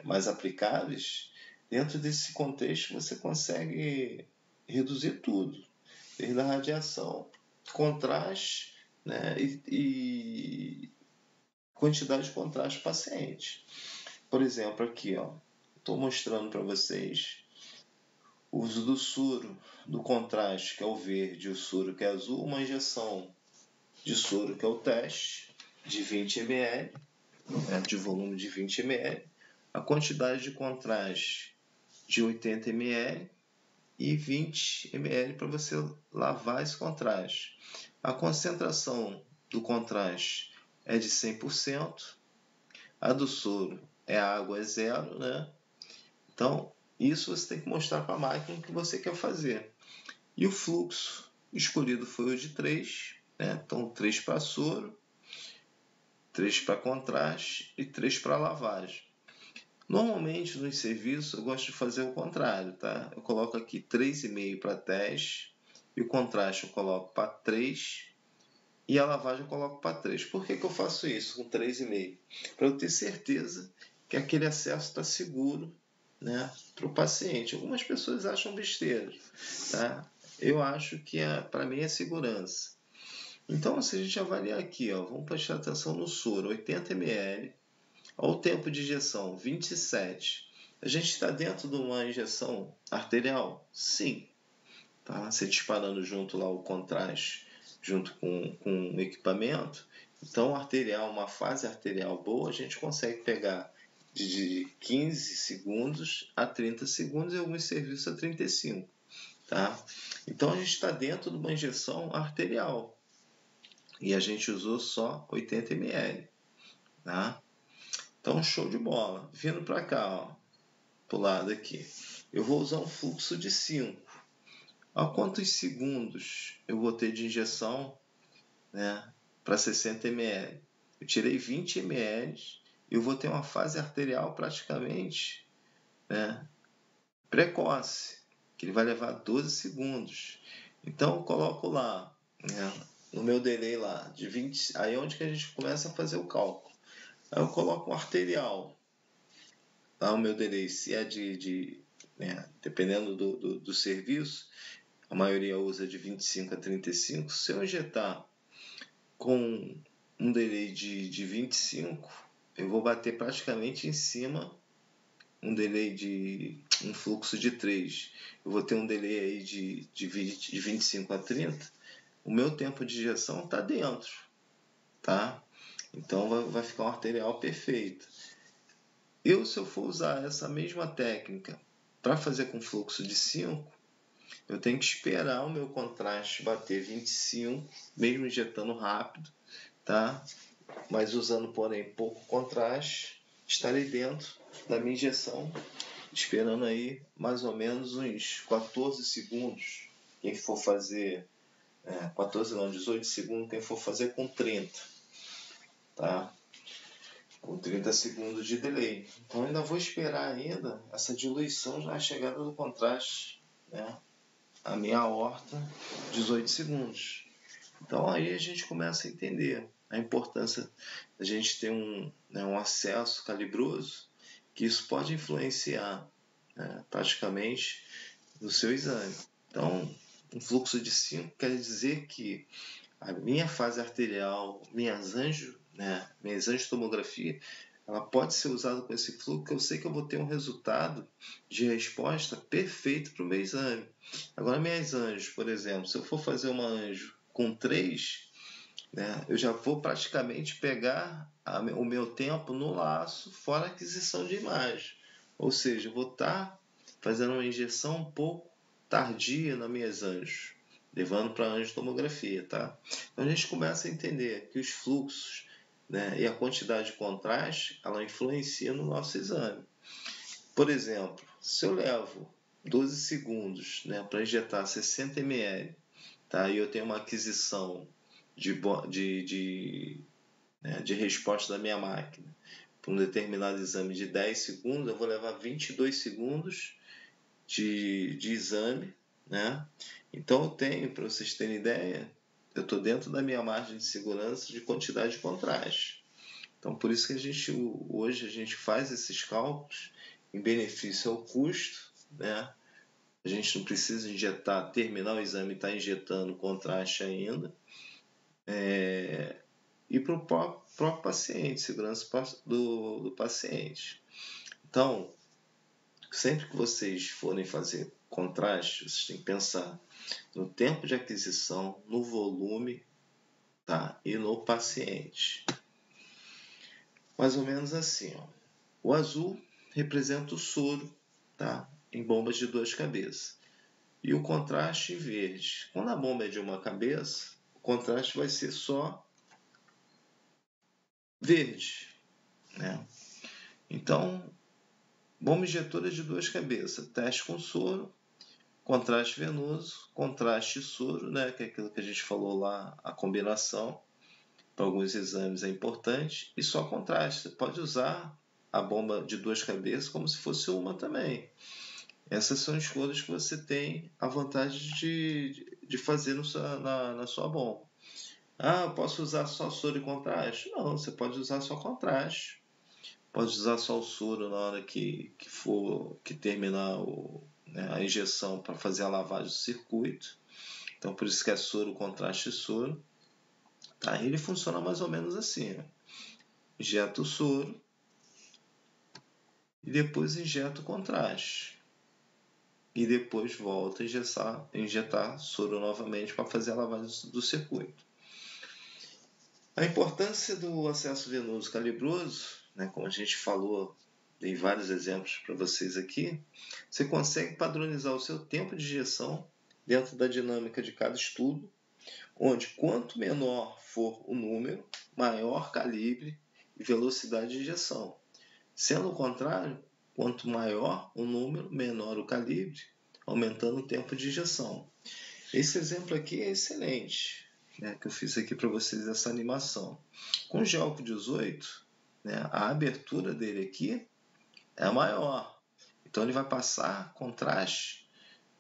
mais aplicáveis, dentro desse contexto você consegue reduzir tudo, desde a radiação, contraste, e quantidade de contraste paciente. Por exemplo, aqui, estou mostrando para vocês o uso do soro, do contraste, que é o verde, e o soro, que é azul, uma injeção de soro, que é o teste, de 20 ml, de volume de 20 ml, a quantidade de contraste de 80 ml e 20 ml para você lavar esse contraste. A concentração do contraste é de 100%, a do soro a água é 0, Então, isso você tem que mostrar para a máquina o que você quer fazer. E o fluxo escolhido foi o de 3, Então 3 para soro, 3 para contraste e 3 para lavagem. Normalmente, nos serviços, eu gosto de fazer o contrário, tá? Eu coloco aqui 3,5 para teste, e o contraste eu coloco para 3, e a lavagem eu coloco para 3. Por que eu faço isso com 3,5? Para eu ter certeza que aquele acesso está seguro, para o paciente. Algumas pessoas acham besteira, tá? Eu acho que para mim é segurança. Então, se a gente avaliar aqui, vamos prestar atenção no soro, 80 ml, olha o tempo de injeção, 27. A gente está dentro de uma injeção arterial? Sim. Tá? Você disparando junto lá o contraste, junto com o equipamento. Então, arterial, uma fase arterial boa, a gente consegue pegar de 15 segundos a 30 segundos e alguns serviços a 35. Tá? Então, a gente está dentro de uma injeção arterial. E a gente usou só 80 ml. Tá? Então, show de bola. Vindo para cá, para o lado aqui. Eu vou usar um fluxo de 5. A quantos segundos eu vou ter de injeção para 60 ml? Eu tirei 20 ml e eu vou ter uma fase arterial praticamente precoce, que ele vai levar 12 segundos. Então, eu coloco lá, no meu delay lá, de 20, aí é onde que a gente começa a fazer o cálculo. Aí eu coloco um arterial, tá? O meu delay, se é dependendo do serviço, a maioria usa de 25 a 35. Se eu injetar com um delay de 25, eu vou bater praticamente em cima um fluxo de 3. Eu vou ter um delay aí de 25 a 30. O meu tempo de injeção está dentro, tá? Então vai ficar um arterial perfeito. Se eu for usar essa mesma técnica para fazer com fluxo de 5, eu tenho que esperar o meu contraste bater 25, mesmo injetando rápido, tá? Mas usando, porém, pouco contraste, estarei dentro da minha injeção, esperando aí mais ou menos uns 14 segundos. Quem for fazer 18 segundos, quem for fazer com 30, tá? Com 30 segundos de delay. Então ainda vou esperar ainda essa diluição na chegada do contraste, a minha aorta, 18 segundos. Então aí a gente começa a entender a importância da gente ter um acesso calibroso, que isso pode influenciar praticamente no seu exame. Então, um fluxo de 5 quer dizer que a minha fase arterial, minhas angiotomografia, ela pode ser usada com esse fluxo, que eu sei que eu vou ter um resultado de resposta perfeito para o meu exame. Agora, minhas anjos, por exemplo, se eu for fazer uma anjo com 3, né, eu já vou praticamente pegar o meu tempo no laço, fora aquisição de imagem. Ou seja, eu vou estar fazendo uma injeção um pouco tardia nas minhas anjos, levando para a angiotomografia. Tá? Então a gente começa a entender que os fluxos, né, e a quantidade de contraste, ela influencia no nosso exame. Por exemplo, se eu levo 12 segundos, né, para injetar 60 ml, tá, e eu tenho uma aquisição de resposta da minha máquina para um determinado exame de 10 segundos, eu vou levar 22 segundos de exame. Né? Então eu tenho, para vocês terem ideia, eu estou dentro da minha margem de segurança de quantidade de contraste. Então, por isso que hoje a gente faz esses cálculos em benefício ao custo, né? A gente não precisa terminar o exame e estar injetando contraste ainda. E para o próprio paciente, segurança do paciente. Então, sempre que vocês forem fazer contraste, vocês têm que pensar no tempo de aquisição, no volume, tá? E no paciente. Mais ou menos assim, ó. O azul representa o soro, tá? Em bombas de 2 cabeças. E o contraste em verde. Quando a bomba é de uma cabeça, o contraste vai ser só verde, né? Então, bomba injetora de 2 cabeças. Teste com soro, contraste venoso, contraste soro, né? Que é aquilo que a gente falou lá, a combinação. Para alguns exames é importante. E só contraste. Você pode usar a bomba de 2 cabeças como se fosse uma também. Essas são escolhas que você tem a vantagem de fazer na sua bomba. Ah, eu posso usar só soro e contraste? Não, você pode usar só contraste. Pode usar só o soro na hora que terminar a injeção para fazer a lavagem do circuito. Então, por isso que é soro, contraste e soro. Tá? Ele funciona mais ou menos assim. Injeta o soro e depois injeta o contraste. E depois volta a injetar soro novamente para fazer a lavagem do circuito. A importância do acesso venoso calibroso, né, como a gente falou, dei vários exemplos para vocês aqui, você consegue padronizar o seu tempo de injeção dentro da dinâmica de cada estudo, onde quanto menor for o número, maior calibre e velocidade de injeção. Sendo o contrário, quanto maior o número, menor o calibre, aumentando o tempo de injeção. Esse exemplo aqui é excelente, né, que eu fiz aqui para vocês, essa animação. Com o Gelco 18, né, a abertura dele aqui é maior. Então ele vai passar contraste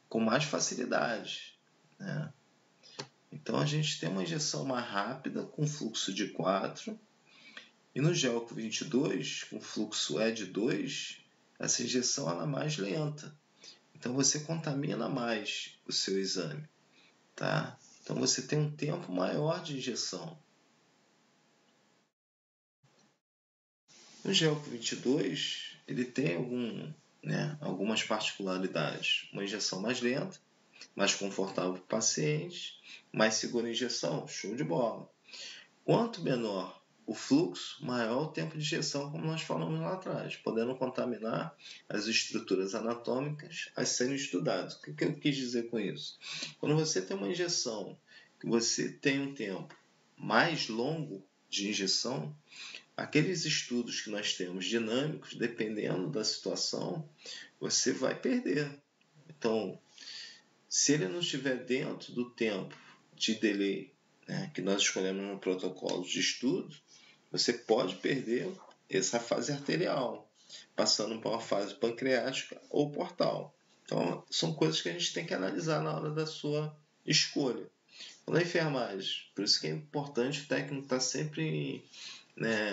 com mais facilidade. Né? Então a gente tem uma injeção mais rápida, com fluxo de 4. E no Gelco 22, com fluxo E de 2, essa injeção ela é mais lenta. Então você contamina mais o seu exame. Tá? Então você tem um tempo maior de injeção. O Gelco 22 ele tem algumas particularidades. Uma injeção mais lenta, mais confortável para o paciente, mais segura a injeção, show de bola. Quanto menor o fluxo, maior o tempo de injeção, como nós falamos lá atrás, podendo contaminar as estruturas anatômicas a serem estudadas. O que eu quis dizer com isso? Quando você tem uma injeção que você tem um tempo mais longo de injeção, aqueles estudos que nós temos dinâmicos, dependendo da situação, você vai perder. Então, se ele não estiver dentro do tempo de delay, né, que nós escolhemos no protocolo de estudo, você pode perder essa fase arterial, passando para uma fase pancreática ou portal. Então, são coisas que a gente tem que analisar na hora da sua escolha. Na enfermagem, por isso que é importante o técnico estar sempre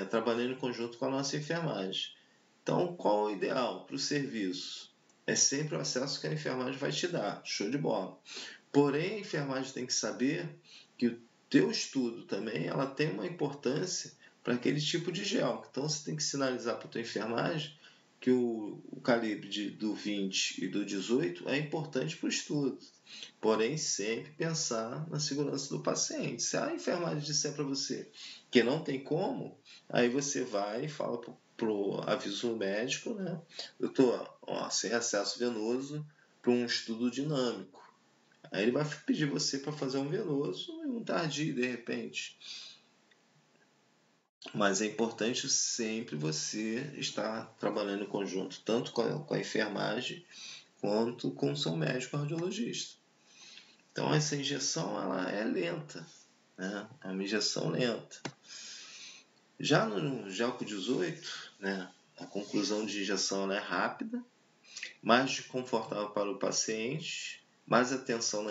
trabalhando em conjunto com a nossa enfermagem. Então, qual é o ideal para o serviço? É sempre o acesso que a enfermagem vai te dar, show de bola. Porém, a enfermagem tem que saber que o teu estudo também ela tem uma importância para aquele tipo de gel. Então você tem que sinalizar para a tua enfermagem que o calibre do 20 e do 18 é importante para o estudo. Porém, sempre pensar na segurança do paciente. Se a enfermagem disser para você que não tem como, aí você vai e fala para o aviso médico, né? Doutor, sem acesso venoso para um estudo dinâmico. Aí ele vai pedir você para fazer um venoso e um tardio, de repente. Mas é importante sempre você estar trabalhando em conjunto, tanto com a enfermagem quanto com o seu médico radiologista. Então essa injeção ela é lenta, né? É uma injeção lenta. Já no Gelco 18, né, a conclusão de injeção ela é rápida, mais confortável para o paciente, mais atenção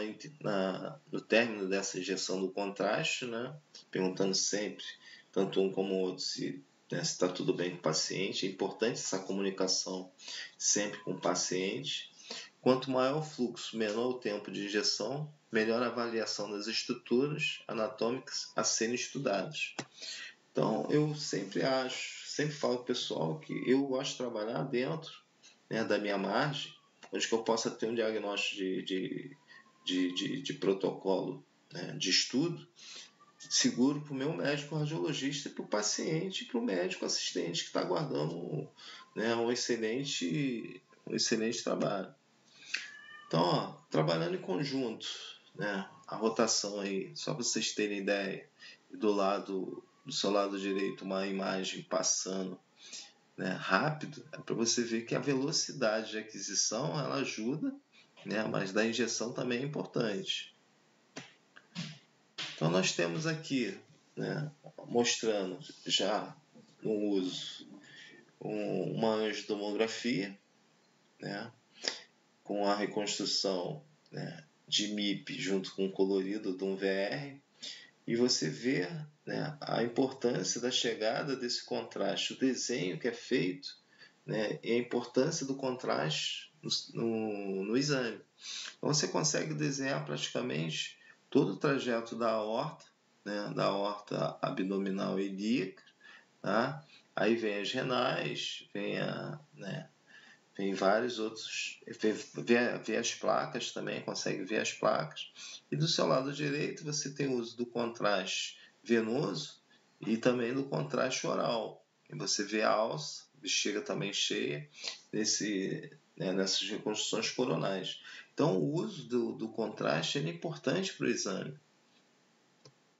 no término dessa injeção do contraste, né, perguntando sempre, tanto um como o outro, se está tudo bem com o paciente. É importante essa comunicação sempre com o paciente. Quanto maior o fluxo, menor o tempo de injeção, melhor a avaliação das estruturas anatômicas a serem estudadas. Então, eu sempre falo para o pessoal que eu gosto de trabalhar dentro, né, da minha margem, onde que eu possa ter um diagnóstico de protocolo, né, de estudo, seguro para o meu médico radiologista, para o paciente e para o médico assistente que está aguardando, né, um excelente trabalho. Então, trabalhando em conjunto, né, a rotação aí, só para vocês terem ideia, do seu lado direito uma imagem passando, né, rápido, é para você ver que a velocidade de aquisição ela ajuda, né, mas da injeção também é importante. Então nós temos aqui, né, mostrando já no uso uma angiotomografia, né, com a reconstrução, né, de MIP junto com o colorido de um VR, e você vê, né, a importância da chegada desse contraste, o desenho que é feito, né, e a importância do contraste no exame. Então você consegue desenhar praticamente todo o trajeto da aorta, né, da aorta abdominal ilíaca, tá? Aí vem as renais, vem vários outros, vê as placas também, consegue ver as placas. E do seu lado direito você tem o uso do contraste venoso e também do contraste oral. E você vê a alça, bexiga também cheia, nessas reconstruções coronais. Então o uso do contraste é importante para o exame.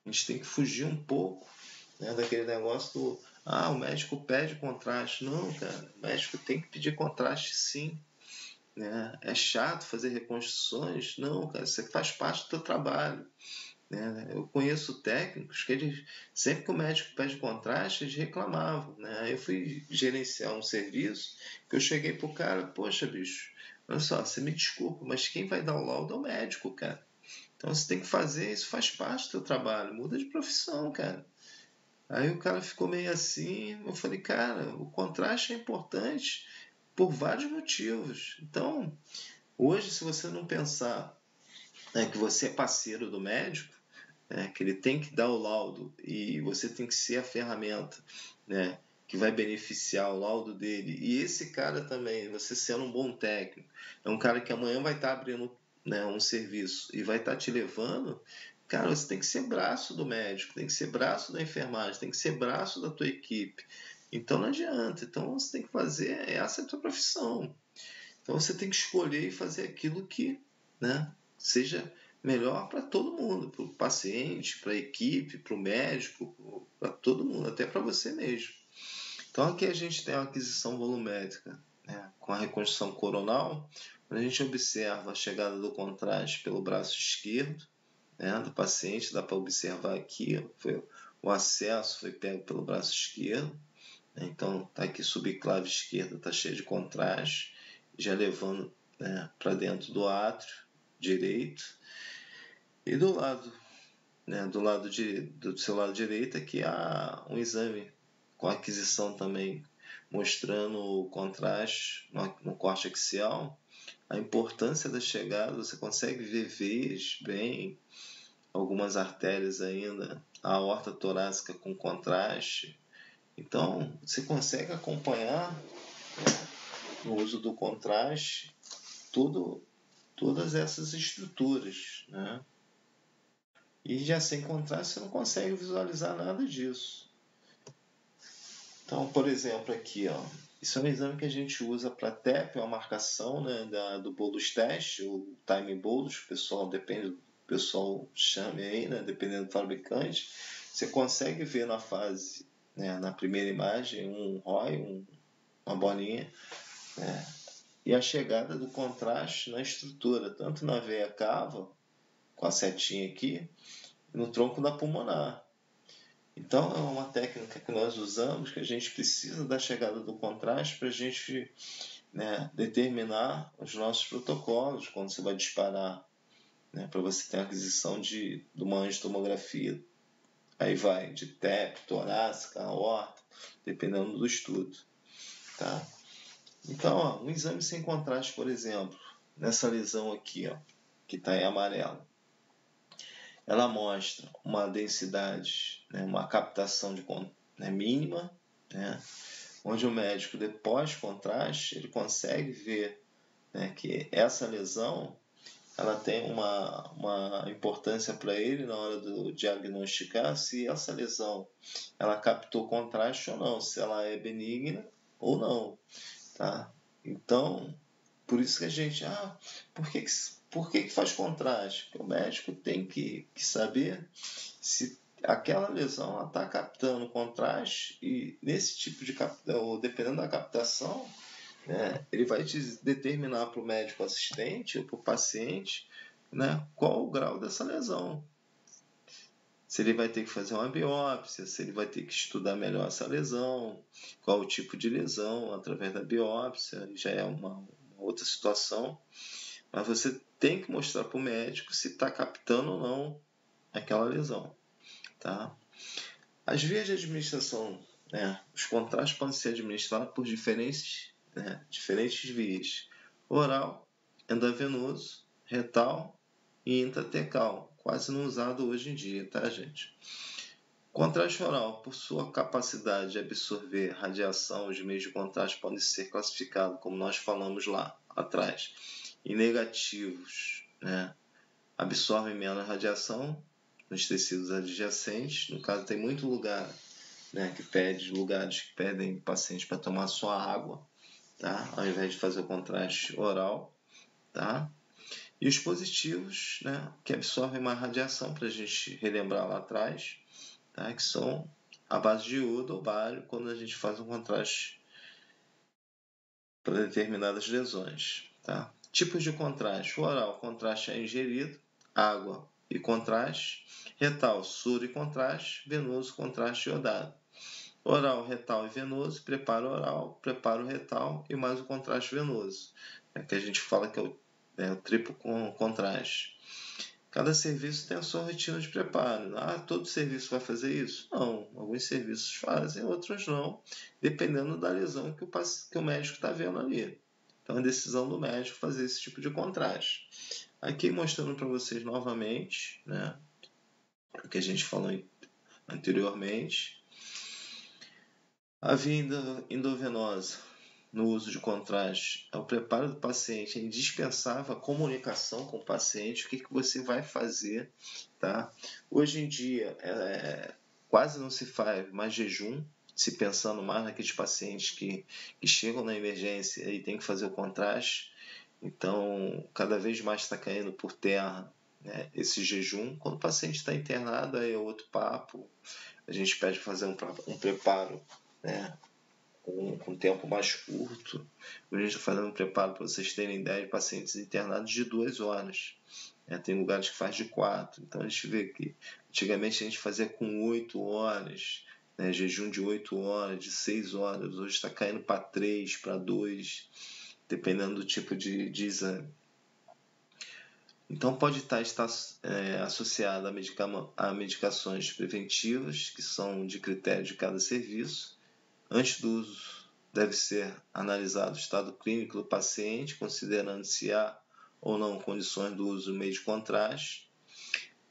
A gente tem que fugir um pouco, né, daquele negócio do o médico pede contraste. Não, cara, o médico tem que pedir contraste sim. Né? É chato fazer reconstruções? Não, cara, isso faz parte do teu trabalho. Né? Eu conheço técnicos que eles, sempre que o médico pede contraste, eles reclamavam. Né? Eu fui gerenciar um serviço que eu cheguei pro cara, poxa, bicho, olha só, você me desculpa, mas quem vai dar o laudo é o médico, cara. Então você tem que fazer, isso faz parte do teu trabalho, muda de profissão, cara. Aí o cara ficou meio assim, eu falei, cara, o contraste é importante por vários motivos. Então, hoje, se você não pensar, né, que você é parceiro do médico, né, que ele tem que dar o laudo e você tem que ser a ferramenta, né, que vai beneficiar o laudo dele, e esse cara também, você sendo um bom técnico, é um cara que amanhã vai estar abrindo, né, um serviço e vai estar te levando. Cara, você tem que ser braço do médico, tem que ser braço da enfermagem, tem que ser braço da tua equipe. Então não adianta. Então você tem que fazer, essa é a tua profissão. Então você tem que escolher e fazer aquilo que, né, seja melhor para todo mundo, para o paciente, para a equipe, para o médico, para todo mundo, até para você mesmo. Então aqui a gente tem a aquisição volumétrica, né, com a reconstrução coronal, a gente observa a chegada do contraste pelo braço esquerdo, né, do paciente, dá para observar aqui, o acesso foi pego pelo braço esquerdo, né, então está aqui subclave esquerda, está cheio de contraste, já levando, né, para dentro do átrio direito, e do lado, né, do seu lado direito aqui há um exame com aquisição também, mostrando o contraste no corte axial, a importância da chegada, você consegue ver veias bem, algumas artérias ainda, a aorta torácica com contraste, Então, você consegue acompanhar, no uso do contraste, todas essas estruturas, né? E já sem contraste você não consegue visualizar nada disso. Então, por exemplo, aqui, ó, isso é um exame que a gente usa para TEP, é uma marcação, né, do bolus teste, o time bolus, o pessoal, depende do pessoal chame aí, né, dependendo do fabricante. Você consegue ver na fase, né, na primeira imagem, um ROI, uma bolinha, né, e a chegada do contraste na estrutura, tanto na veia cava, com a setinha aqui, no tronco da pulmonar. Então, é uma técnica que nós usamos, que a gente precisa da chegada do contraste para a gente, né, determinar os nossos protocolos quando você vai disparar, né, para você ter a aquisição de uma angiotomografia. Aí vai de TEP, torácica, aorta, dependendo do estudo. Tá? Então, ó, um exame sem contraste, por exemplo, nessa lesão aqui, ó, que está em amarelo, ela mostra uma densidade, né, uma captação mínima, né, onde o médico, depois contraste, ele consegue ver, né, que essa lesão ela tem uma importância para ele na hora do diagnosticar se essa lesão ela captou contraste ou não, se ela é benigna ou não. Tá? Então, por isso que a gente... por que faz contraste? Porque o médico tem que saber se aquela lesão está captando contraste e nesse tipo de captação, dependendo da captação, né, ele vai determinar para o médico assistente ou para o paciente, né, qual o grau dessa lesão. Se ele vai ter que fazer uma biópsia, se ele vai ter que estudar melhor essa lesão, qual o tipo de lesão através da biópsia, já é uma outra situação. Mas você tem que mostrar para o médico se está captando ou não aquela lesão. Tá? As vias de administração, né, os contrastes podem ser administrados por diferentes vias: oral, endovenoso, retal e intratecal, quase não usado hoje em dia, tá, gente? Contraste oral, por sua capacidade de absorver radiação, os meios de contraste podem ser classificados, como nós falamos lá atrás, em negativos, né? Absorvem menos radiação nos tecidos adjacentes. No caso, tem muito lugar, né, lugares que pedem pacientes para tomar só água, tá? Ao invés de fazer o contraste oral, tá? E os positivos, né, que absorvem mais radiação, para a gente relembrar lá atrás, tá? Que são a base de iodo ou bário, quando a gente faz um contraste para determinadas lesões. Tá? Tipos de contraste: oral, contraste é ingerido, água e contraste; retal, soro e contraste; venoso, contraste iodado. Oral, retal e venoso, preparo oral, preparo retal e mais o contraste venoso, que a gente fala que é o triplo contraste. Cada serviço tem a sua rotina de preparo. Todo serviço vai fazer isso? Não. Alguns serviços fazem, outros não, dependendo da lesão que o médico está vendo ali. Então, é decisão do médico fazer esse tipo de contraste. Aqui mostrando para vocês novamente, né, o que a gente falou anteriormente. A via endovenosa no uso de contraste é o preparo do paciente, é indispensável a comunicação com o paciente, o que você vai fazer. Tá? Hoje em dia, quase não se faz mais jejum, se pensando mais naqueles pacientes que chegam na emergência e tem que fazer o contraste. Então, cada vez mais está caindo por terra, né, esse jejum. Quando o paciente está internado, aí é outro papo. A gente pede para fazer um preparo, né, com tempo mais curto. A gente está fazendo um preparo, para vocês terem ideia, de pacientes internados de 2 horas. Tem lugares que faz de 4. Então a gente vê que antigamente a gente fazia com 8 horas, né, jejum de 8 horas, de 6 horas. Hoje está caindo para 3, para 2, dependendo do tipo de exame. Então pode estar associado a medicações preventivas, que são de critério de cada serviço. Antes do uso, deve ser analisado o estado clínico do paciente, considerando se há ou não condições do uso do meio de contraste,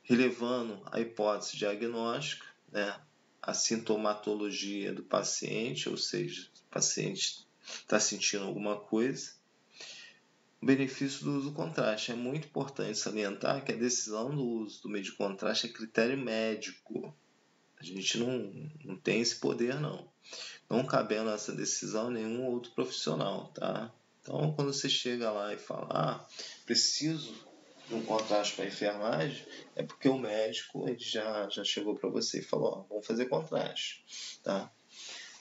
relevando a hipótese diagnóstica, né, a sintomatologia do paciente, ou seja, o paciente está sentindo alguma coisa. O benefício do uso do contraste. É muito importante salientar que a decisão do uso do meio de contraste é critério médico. A gente não tem esse poder, não. Não cabendo essa decisão a nenhum outro profissional, tá? Então, quando você chega lá e fala, preciso de um contraste para enfermagem, é porque o médico ele já chegou para você e falou, vamos fazer contraste, tá?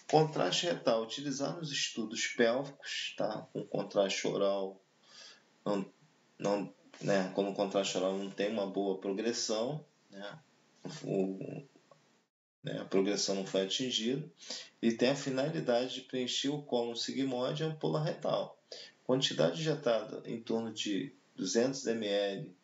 Contraste retal, utilizar nos estudos pélvicos, tá? Com contraste oral, como o contraste oral não tem uma boa progressão, né? A progressão não foi atingida, e tem a finalidade de preencher o cólon sigmoide e a ampola retal. Quantidade injetada em torno de 200 ml,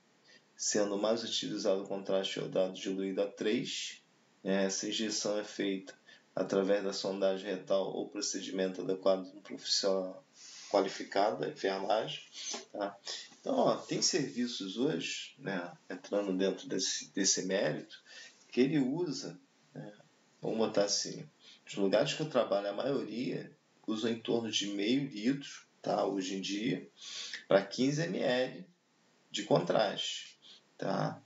sendo mais utilizado o contraste iodado diluído a 3. Essa injeção é feita através da sondagem retal ou procedimento adequado de um profissional qualificado da enfermagem. Tá? Então, tem serviços hoje, entrando dentro desse mérito, que ele usa, vamos botar assim, os lugares que eu trabalho, a maioria usam em torno de meio litro, tá? Hoje em dia, para 15 ml de contraste, tá?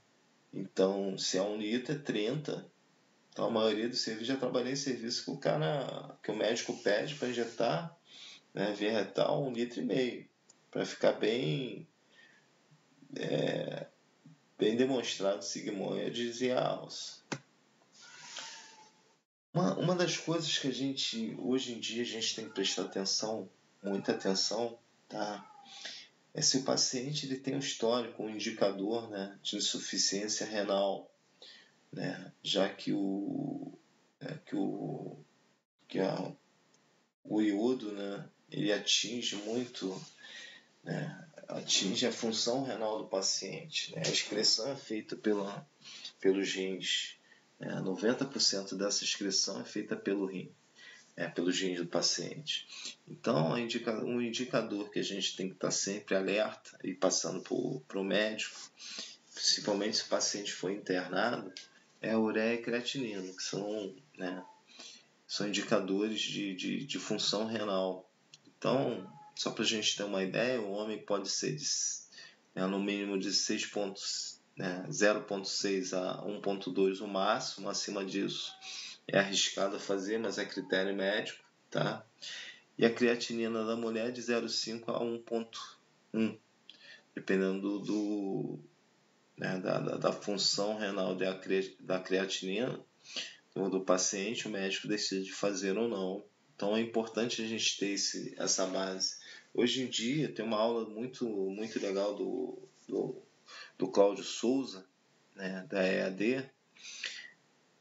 Então, se é 1 litro, é 30. Então, a maioria dos serviços, já trabalhei em serviço que o médico pede para injetar, via retal, 1,5 litro, para ficar bem demonstrado sigmoide e a alça. Uma das coisas que hoje em dia, a gente tem que prestar atenção, muita atenção, tá? É se o paciente ele tem um histórico, um indicador, de insuficiência renal, já que o iodo, ele atinge muito, atinge a função renal do paciente. A excreção é feita pelos rins. 90% dessa excreção é feita pelo rim, pelos rins do paciente. Então, um indicador que a gente tem que estar sempre alerta e passando para o médico, principalmente se o paciente for internado, é a ureia e creatinina, que são indicadores de função renal. Então, só para a gente ter uma ideia, o homem pode ser no mínimo de 0,6 a 1,2 o máximo. Acima disso é arriscado fazer, mas é critério médico, tá? E a creatinina da mulher de 0,5 a 1,1, dependendo da função renal da creatinina do paciente, o médico decide fazer ou não. Então é importante a gente ter essa base. Hoje em dia tem uma aula muito, muito legal do Cláudio Souza, da EAD,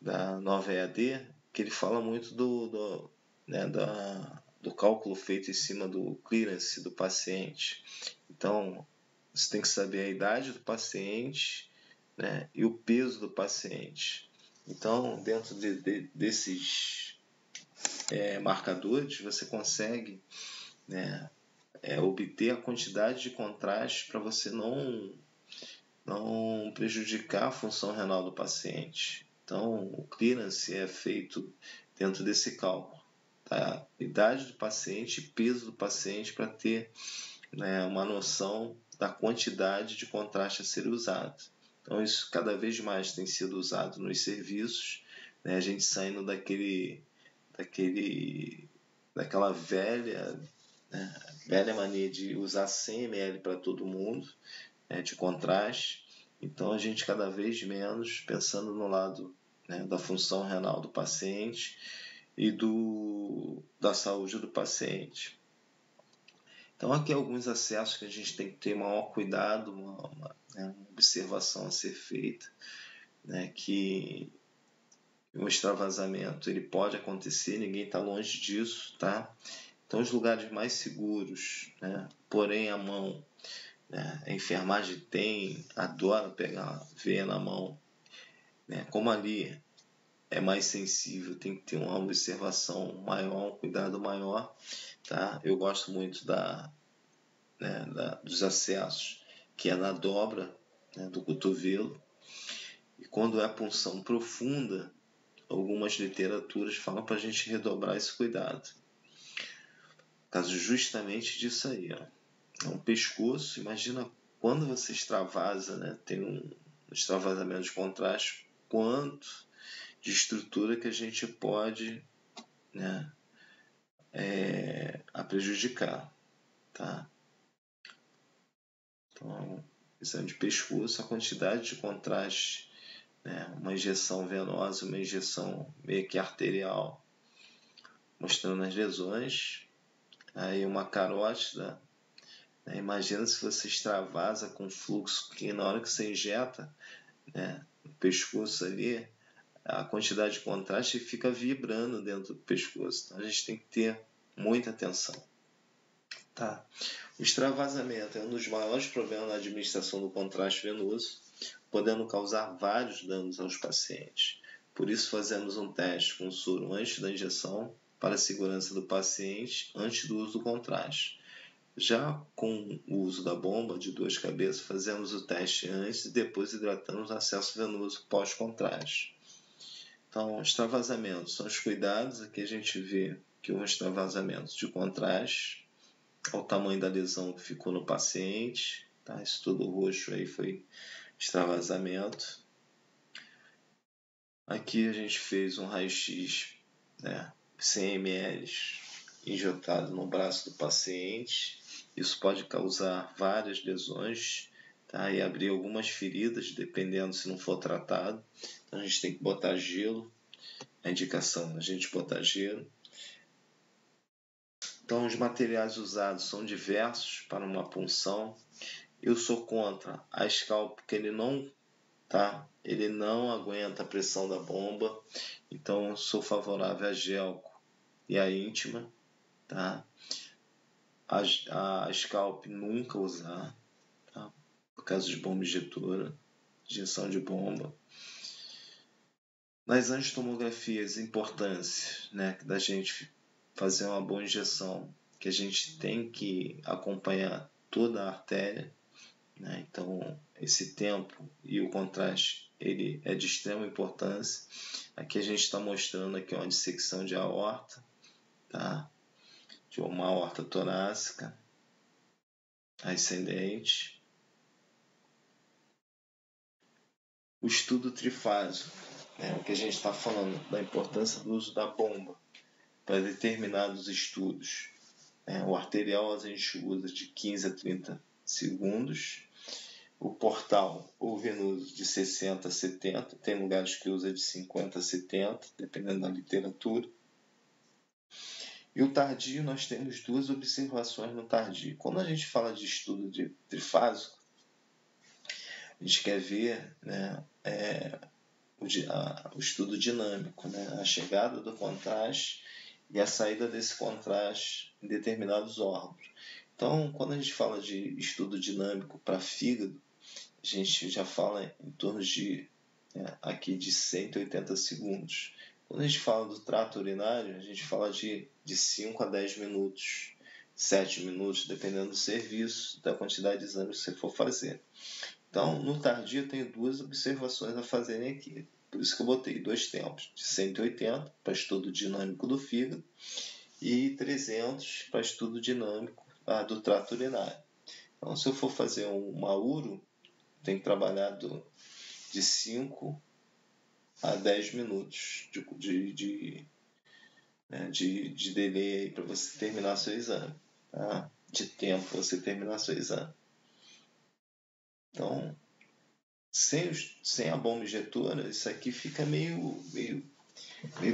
da nova EAD, que ele fala muito do cálculo feito em cima do clearance do paciente. Então, você tem que saber a idade do paciente, e o peso do paciente. Então, dentro desses marcadores, você consegue obter a quantidade de contraste para você não prejudicar a função renal do paciente. Então, o clearance é feito dentro desse cálculo. Tá? Idade do paciente e peso do paciente para ter uma noção da quantidade de contraste a ser usado. Então, isso cada vez mais tem sido usado nos serviços, a gente saindo daquela velha mania de usar 100 ml para todo mundo, de contraste. Então, a gente cada vez menos pensando no lado da função renal do paciente e da saúde do paciente. Então, aqui alguns acessos que a gente tem que ter maior cuidado, uma observação a ser feita, que um extravasamento ele pode acontecer, ninguém está longe disso, tá? Então, os lugares mais seguros, porém a mão, a enfermagem adora pegar veia na mão, como ali é mais sensível, tem que ter uma observação maior, um cuidado maior, tá? Eu gosto muito dos acessos, que é na dobra do cotovelo, e quando é punção profunda, algumas literaturas falam para a gente redobrar esse cuidado. Por causa justamente disso aí, ó. É um pescoço, imagina quando você extravasa, né? Tem um extravasamento de contraste, quanto de estrutura que a gente pode, né, a prejudicar, tá? Então, exame de pescoço, a quantidade de contraste, né, uma injeção venosa, uma injeção meio que arterial, mostrando as lesões, aí uma carótida, né, imagina se você extravasa com fluxo, que na hora que você injeta, né, no pescoço ali, a quantidade de contraste fica vibrando dentro do pescoço. Então a gente tem que ter muita atenção. Tá? O extravasamento é um dos maiores problemas na administração do contraste venoso, podendo causar vários danos aos pacientes. Por isso fazemos um teste com soro antes da injeção para a segurança do paciente antes do uso do contraste. Já com o uso da bomba de 2 cabeças, fazemos o teste antes e depois hidratamos o acesso venoso pós-contraste. Então, extravasamentos são os cuidados. Aqui a gente vê que um extravasamento de contraste, ao tamanho da lesão que ficou no paciente, tá? Isso tudo roxo aí foi extravasamento. Aqui a gente fez um raio-x, né, 100 ml injetado no braço do paciente. Isso pode causar várias lesões, tá? E abrir algumas feridas, dependendo se não for tratado. Então a gente tem que botar gelo. A indicação é a gente botar gelo. Então os materiais usados são diversos para uma punção. Eu sou contra a scalp porque ele não aguenta a pressão da bomba. Então eu sou favorável a gelco e a íntima, tá? A scalp nunca usar, tá? Por causa de bomba injetora, injeção de bomba. Nas angiotomografias, importância, né, da gente fazer uma boa injeção, que a gente tem que acompanhar toda a artéria, né? Então esse tempo e o contraste ele é de extrema importância. Aqui a gente está mostrando aqui uma dissecção de aorta, tá? De uma aorta torácica ascendente. O estudo trifásico, né? O que a gente está falando da importância do uso da bomba para determinados estudos. O arterial a gente usa de 15 a 30 segundos. O portal ou venoso de 60 a 70. Tem lugares que usa de 50 a 70, dependendo da literatura. E o tardio, nós temos 2 observações no tardio. Quando a gente fala de estudo de trifásico, a gente quer ver, né, o estudo dinâmico, né, a chegada do contraste e a saída desse contraste em determinados órgãos. Então, quando a gente fala de estudo dinâmico para fígado, a gente já fala em torno de, aqui de 180 segundos. Quando a gente fala do trato urinário, a gente fala de 5 a 10 minutos, 7 minutos, dependendo do serviço, da quantidade de exames que você for fazer. Então, no tardio, eu tenho 2 observações a fazerem aqui. Por isso que eu botei 2 tempos, de 180 para estudo dinâmico do fígado e 300 para estudo dinâmico do trato urinário. Então, se eu for fazer uma uro, tem que trabalhar de 5 a 10 minutos de delay para você terminar seu exame, tá? De tempo para você terminar seu exame. Então, sem a bomba injetora, isso aqui fica meio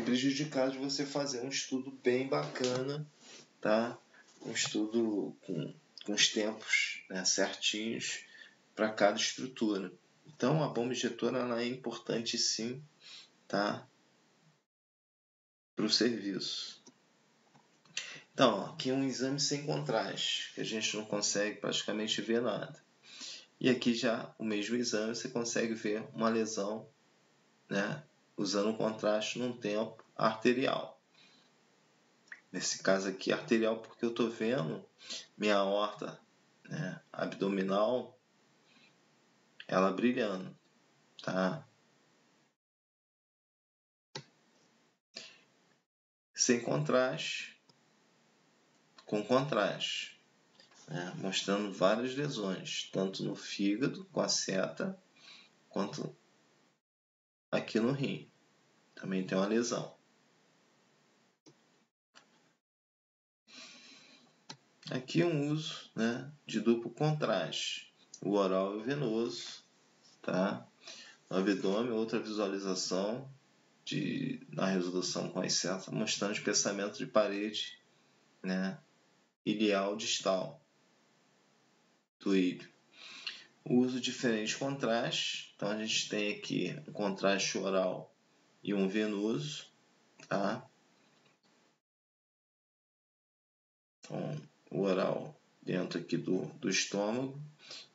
prejudicado de você fazer um estudo bem bacana, tá? Um estudo com os tempos, né, certinhos para cada estrutura. Então, a bomba injetora ela é importante sim, tá? Para o serviço. Então, aqui é um exame sem contraste, que a gente não consegue praticamente ver nada. E aqui já o mesmo exame, você consegue ver uma lesão, né, usando um contraste num tempo arterial. Nesse caso aqui, arterial, porque eu estou vendo minha aorta, né, abdominal, ela brilhando, tá? sem contraste, com contraste, né? Mostrando várias lesões, tanto no fígado com a seta, quanto aqui no rim. Também tem uma lesão. Aqui um uso, né, de duplo contraste, o oral e o venoso, tá? No abdômen, outra visualização na resolução com as setas, mostrando espessamento de parede, né, ilial distal do ilho. O uso de diferentes contrastes, então a gente tem aqui um contraste oral e um venoso, tá? Então, o oral dentro aqui do estômago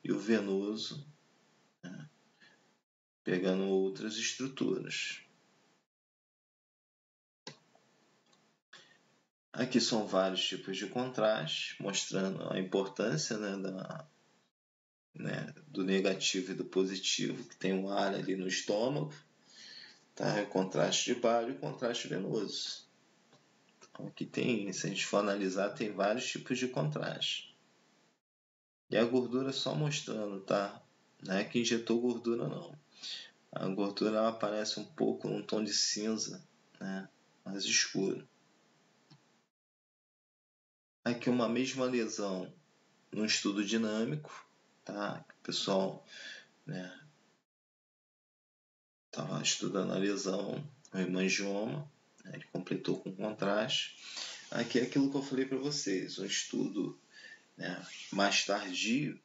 e o venoso, né, pegando outras estruturas. Aqui são vários tipos de contraste, mostrando a importância, do negativo e do positivo, que tem um ar ali no estômago, tá? O contraste de bário e o contraste venoso. Então, aqui tem, se a gente for analisar, tem vários tipos de contraste. E a gordura só mostrando, tá? Não é que injetou gordura, não. A gordura ela aparece um pouco num tom de cinza, né, mais escuro. Aqui uma mesma lesão num estudo dinâmico, tá? O pessoal, né, estava estudando a lesão, o hemangioma, né, ele completou com contraste. Aqui é aquilo que eu falei para vocês, um estudo, né, mais tardio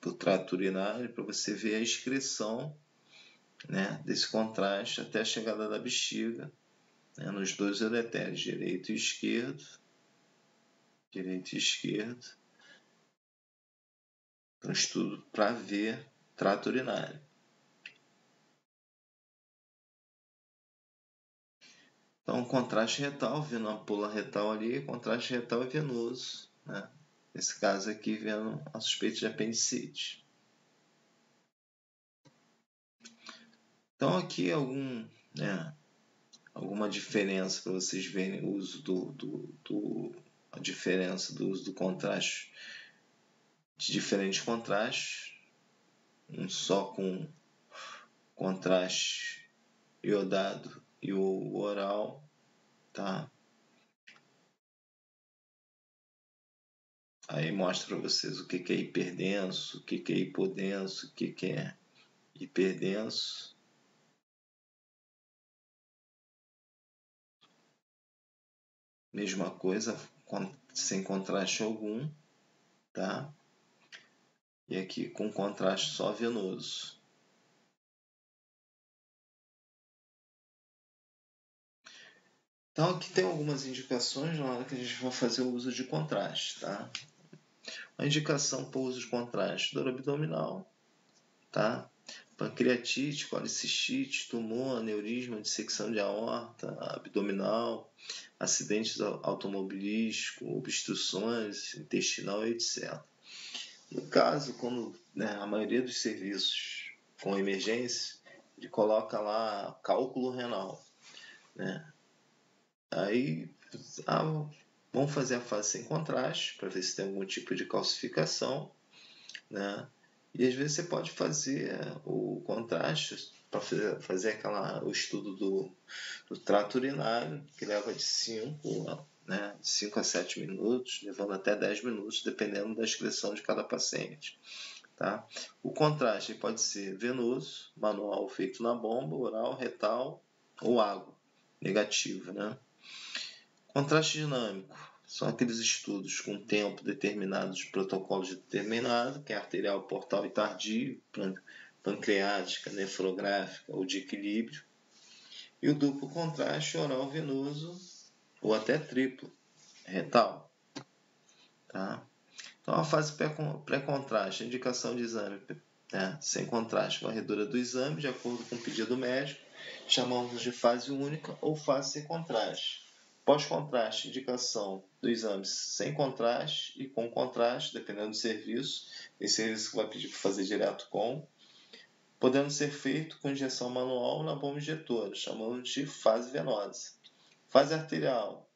do trato urinário, para você ver a excreção, né, desse contraste até a chegada da bexiga, né, nos dois uretérios, direito e esquerdo. Um estudo para ver trato urinário. Então, contraste retal, vendo a ampola retal ali, contraste retal e venoso, né? Nesse caso aqui, vendo a suspeita de apendicite. Então, aqui alguma diferença para vocês verem o uso a diferença do uso do contraste, de diferentes contrastes, um só com contraste iodado e o oral, tá? Aí mostra para vocês o que é hiperdenso, o que é hipodenso, o que é hiperdenso. Mesma coisa, sem contraste algum, tá? E aqui com contraste só venoso. Então aqui tem algumas indicações na hora que a gente vai fazer o uso de contraste, tá? A indicação para o uso de contraste: dor abdominal, tá? Pancreatite, colicistite, tumor, aneurisma, dissecção de aorta abdominal, acidentes automobilísticos, obstruções intestinal, etc. No caso, quando, né, a maioria dos serviços com emergência, ele coloca lá cálculo renal, né? Aí vamos fazer a fase sem contraste para ver se tem algum tipo de calcificação, né? E às vezes você pode fazer o contraste para fazer o estudo do trato urinário, que leva de 5 a 7 minutos, levando até 10 minutos, dependendo da excreção de cada paciente. Tá? O contraste pode ser venoso, manual feito na bomba, oral, retal ou água, negativo, né? Contraste dinâmico são aqueles estudos com tempo determinado, de protocolos determinados, que é arterial, portal e tardio, pancreática, nefrográfica ou de equilíbrio. E o duplo contraste oral venoso ou até triplo, retal. Tá? Então, a fase pré-contraste, indicação de exame, né, sem contraste, varredura do exame, de acordo com o pedido médico, chamamos de fase única ou fase sem contraste. Pós-contraste, indicação do exame sem contraste e com contraste, dependendo do serviço. Tem serviço que vai pedir para fazer direto com, podendo ser feito com injeção manual na bomba injetora, chamamos de fase venosa. Fase arterial,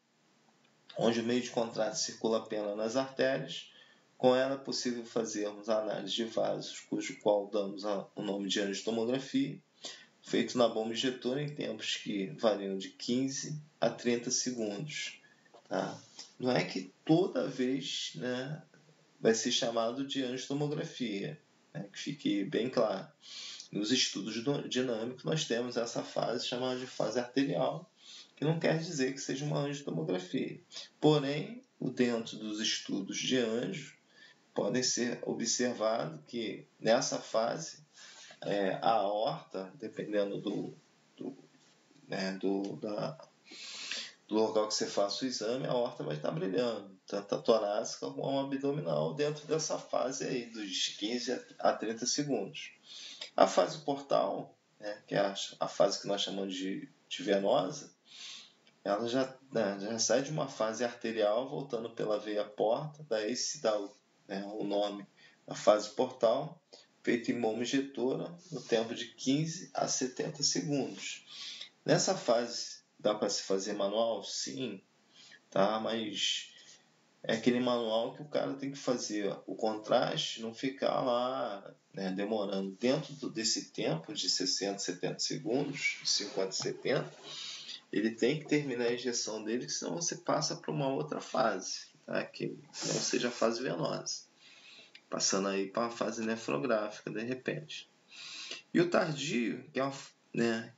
onde o meio de contraste circula apenas nas artérias. Com ela é possível fazermos a análise de vasos, cujo qual damos o nome de angiotomografia, feito na bomba injetora em tempos que variam de 15 a 30 segundos. Tá? Não é que toda vez, né, vai ser chamado de angiotomografia, né, que fique bem claro. Nos estudos dinâmicos nós temos essa fase chamada de fase arterial, que não quer dizer que seja uma angiotomografia. Porém, dentro dos estudos de anjo, podem ser observado que nessa fase a aorta, dependendo do local que você faça o exame, a aorta vai estar brilhando, tanto a torácica como a abdominal, dentro dessa fase aí, dos 15 a 30 segundos. A fase portal, né, que é a fase que nós chamamos de venosa, ela já sai de uma fase arterial, voltando pela veia porta, daí se dá o nome da fase portal, feita em bomba injetora, no tempo de 15 a 70 segundos. Nessa fase, dá para se fazer manual? Sim, tá? Mas é aquele manual que o cara tem que fazer o contraste, não ficar lá, né, demorando. Dentro desse tempo de 60, 70 segundos, 50, 70, ele tem que terminar a injeção dele, senão você passa para uma outra fase, tá? Que não seja a fase venosa, passando aí para a fase nefrográfica de repente. E o tardio,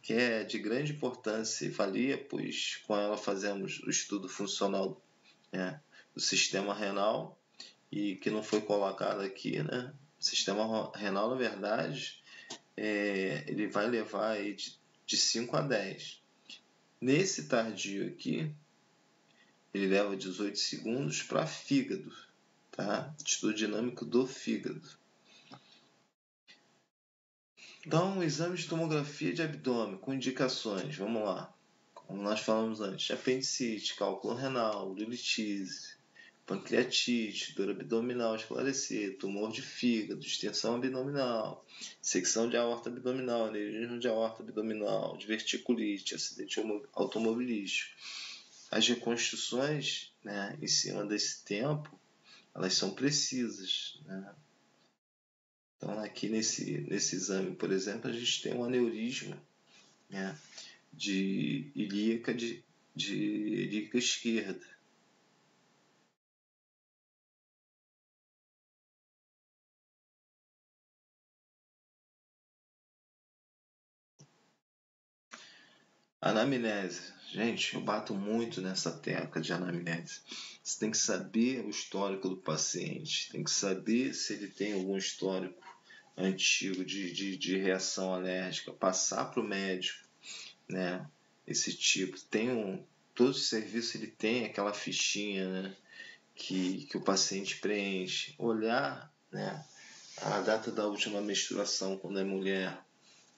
que é de grande importância e valia, pois com ela fazemos o estudo funcional, né, do sistema renal, e que não foi colocado aqui, né? O sistema renal, na verdade, ele vai levar aí de 5 a 10. Nesse tardio aqui, ele leva 18 segundos para fígado, tá? Estudo dinâmico do fígado. Então, exame de tomografia de abdômen com indicações, vamos lá. Como nós falamos antes, apendicite, cálculo renal, uretrise, pancreatite, dor abdominal esclarecer, tumor de fígado, distensão abdominal, secção de aorta abdominal, aneurisma de aorta abdominal, diverticulite, acidente automobilístico. As reconstruções, né, em cima desse tempo, elas são precisas, né? Então, aqui nesse exame, por exemplo, a gente tem um aneurisma, né, de ilíaca esquerda. Anamnese. Gente, eu bato muito nessa tecla de anamnese. Você tem que saber o histórico do paciente, tem que saber se ele tem algum histórico antigo de reação alérgica, passar para o médico, né? Esse tipo. Todo o serviço ele tem aquela fichinha, né, que o paciente preenche. Olhar, né, a data da última menstruação quando é mulher.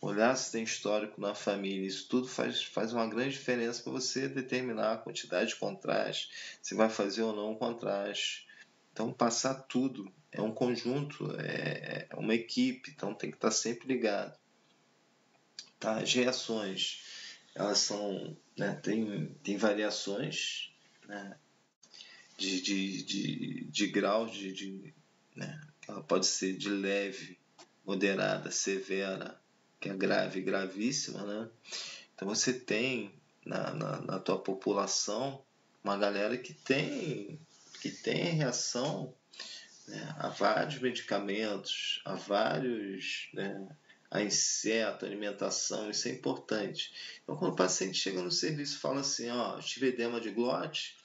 Olhar se tem histórico na família, isso tudo faz uma grande diferença para você determinar a quantidade de contraste, se vai fazer ou não um contraste. Então, passar tudo é um conjunto, é uma equipe, então tem que estar sempre ligado. Tá? As reações, elas são, né, tem variações, né, de graus né, ela pode ser de leve, moderada, severa, que é grave e gravíssima, né? Então você tem na tua população uma galera que tem reação, né, a vários medicamentos, a vários, né, a inseto, alimentação, isso é importante. Então quando o paciente chega no serviço e fala assim, ó, eu tive edema de glote,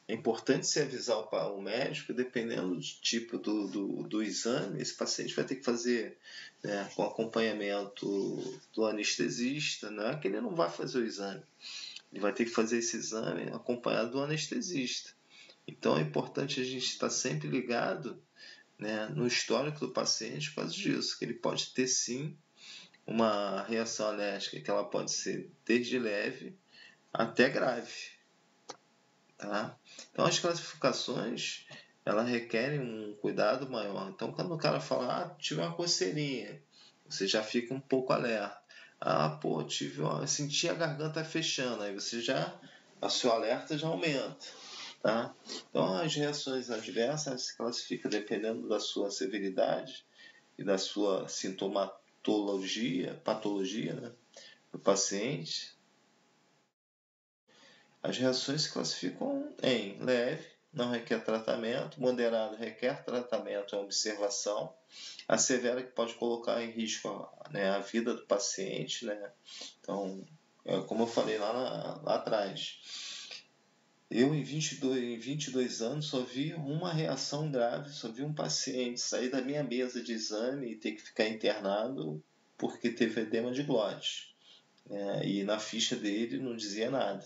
é importante se avisar o médico, dependendo do tipo do exame, esse paciente vai ter que fazer, né, com acompanhamento do anestesista, não é que ele não vai fazer o exame, ele vai ter que fazer esse exame acompanhado do anestesista. Então é importante a gente estar sempre ligado, né, no histórico do paciente por causa disso, que ele pode ter sim uma reação alérgica, que ela pode ser desde leve até grave. Tá? Então as classificações elas requerem um cuidado maior. Então quando o cara fala, tive uma coceirinha, você já fica um pouco alerta. Senti a garganta fechando, aí o seu alerta já aumenta. tá? Então, as reações adversas se classificam dependendo da sua severidade e da sua patologia, né, do paciente. As reações se classificam em leve, não requer tratamento, moderado, requer tratamento e observação, a severa, que pode colocar em risco, né, a vida do paciente, né? Então, como eu falei lá atrás, eu em 22 anos só vi uma reação grave, só vi um paciente sair da minha mesa de exame e ter que ficar internado porque teve edema de glote, né? E na ficha dele não dizia nada.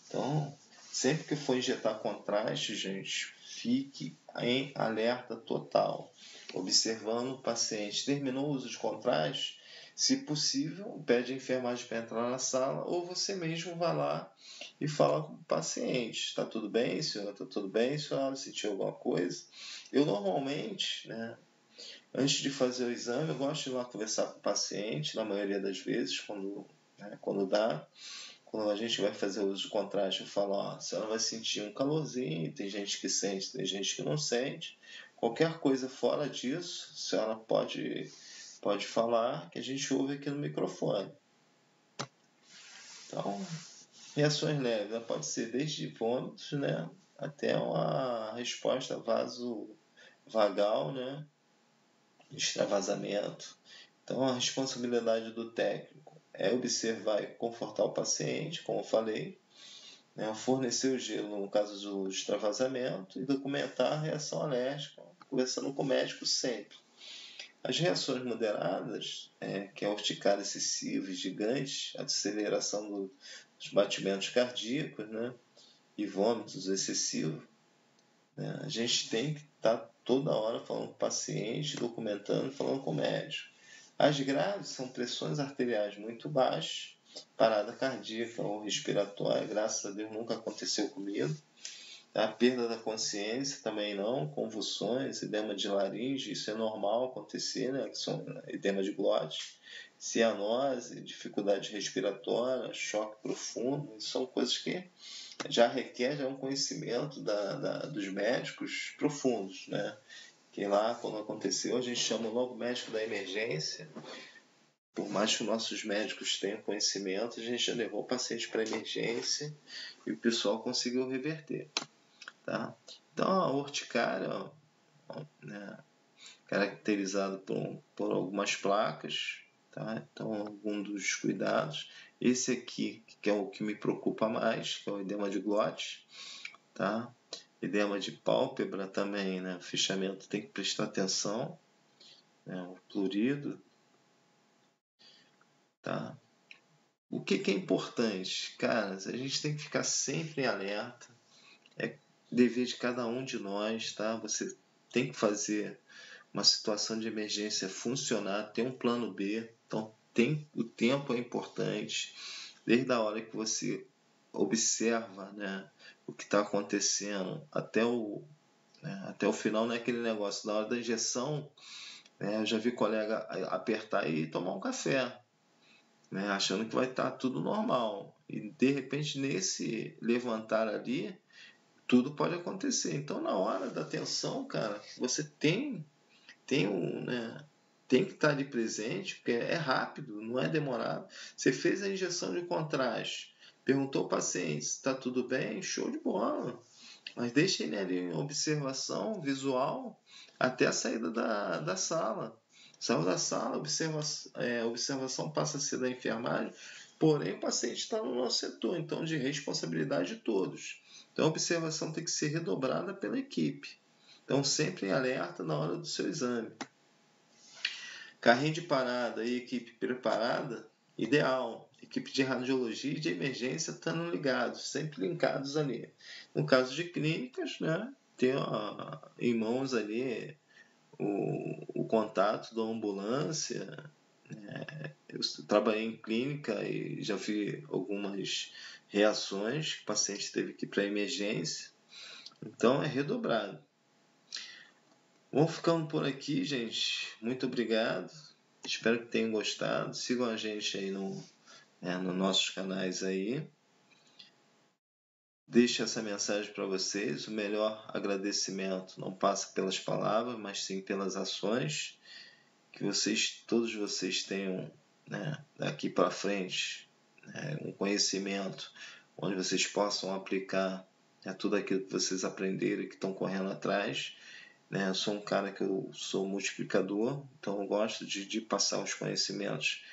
Então, sempre que for injetar contraste, gente, fique em alerta total, observando o paciente. Terminou o uso de contraste, se possível, pede a enfermagem para entrar na sala ou você mesmo vai lá e fala com o paciente. Está tudo bem, senhora? Está tudo bem, senhora? Sentiu alguma coisa? Eu normalmente, né, antes de fazer o exame, eu gosto de ir lá conversar com o paciente, na maioria das vezes, quando dá. Quando a gente vai fazer o uso de contraste, eu falo, ó, a senhora vai sentir um calorzinho, tem gente que sente, tem gente que não sente. Qualquer coisa fora disso, a senhora pode falar que a gente ouve aqui no microfone. Então, reações leves, ela pode ser desde vômitos, né, até uma resposta vasovagal, né, extravasamento. Então, a responsabilidade do técnico é observar e confortar o paciente, como eu falei, né, fornecer o gelo no caso do extravasamento e documentar a reação alérgica, conversando com o médico sempre. As reações moderadas, que é a urticária excessiva e gigante, a aceleração dos batimentos cardíacos, né, e vômitos excessivos, né, a gente tem que estar toda hora falando com o paciente, documentando, falando com o médico. As graves são pressões arteriais muito baixas, parada cardíaca ou respiratória, graças a Deus nunca aconteceu comigo. A perda da consciência também não, convulsões, edema de laringe, isso é normal acontecer, né? Que são edema de glote, cianose, dificuldade respiratória, choque profundo, isso são coisas que já requer um conhecimento dos médicos profundos, né? Que lá, quando aconteceu, a gente chama logo o médico da emergência. Por mais que nossos médicos tenham conhecimento, a gente já levou o paciente para emergência e o pessoal conseguiu reverter. Tá? Então, a urticária, né, caracterizada por algumas placas, tá? Então, algum dos cuidados. Esse aqui, que é o que me preocupa mais, que é o edema de glote, tá? Edema de pálpebra também, né? Fechamento tem que prestar atenção, né? O plurido, tá? O que é importante? Cara, a gente tem que ficar sempre em alerta. É dever de cada um de nós, tá? Você tem que fazer uma situação de emergência funcionar, ter um plano B. Então, o tempo é importante. Desde a hora que você observa, né, o que está acontecendo até o final, não é aquele negócio. Na hora da injeção, né, eu já vi colega apertar e tomar um café, né, achando que vai estar tudo normal. E, de repente, nesse levantar ali, tudo pode acontecer. Então, na hora da tensão, cara, você né, tem que estar ali presente, porque é rápido, não é demorado. Você fez a injeção de contraste, perguntou ao paciente se está tudo bem, show de bola. Mas deixa ele ali em observação visual até a saída da sala. Saiu da sala, observação passa a ser da enfermagem, porém o paciente está no nosso setor, então de responsabilidade de todos. Então a observação tem que ser redobrada pela equipe. Então sempre em alerta na hora do seu exame. Carrinho de parada e equipe preparada, ideal. Equipe de radiologia e de emergência estando ligados, sempre linkados ali. No caso de clínicas, né, ter em mãos ali o contato da ambulância. Eu trabalhei em clínica e já vi algumas reações que o paciente teve que ir para emergência. Então é redobrado. Vamos ficando por aqui, gente. Muito obrigado. Espero que tenham gostado. Sigam a gente aí nos nossos canais aí. deixo essa mensagem para vocês. O melhor agradecimento não passa pelas palavras, mas sim pelas ações. Que todos vocês tenham, né, daqui para frente, um conhecimento onde vocês possam aplicar, tudo aquilo que vocês aprenderam e que estão correndo atrás. Eu sou um cara que eu sou multiplicador, então eu gosto de passar os conhecimentos,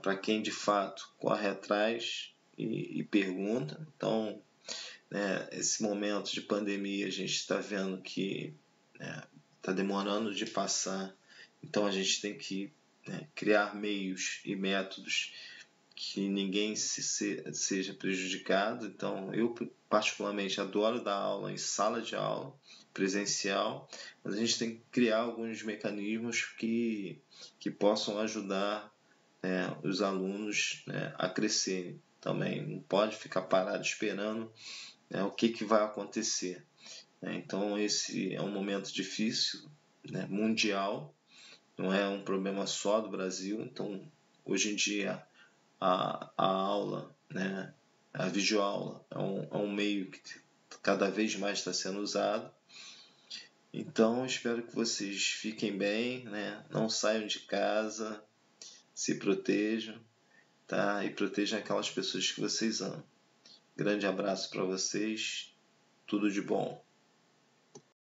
para quem de fato corre atrás e pergunta. Então, esse momento de pandemia a gente está vendo que está demorando de passar, então a gente tem que criar meios e métodos que ninguém seja prejudicado. Então, eu particularmente adoro dar aula em sala de aula, presencial, mas a gente tem que criar alguns mecanismos que possam ajudar os alunos a crescerem também. Não pode ficar parado esperando o que vai acontecer. Então, esse é um momento difícil, mundial, não é um problema só do Brasil. Então, hoje em dia, a aula, a videoaula é um meio que cada vez mais está sendo usado. Então, espero que vocês fiquem bem, não saiam de casa, se protejam, tá? E protejam aquelas pessoas que vocês amam. Grande abraço para vocês, tudo de bom.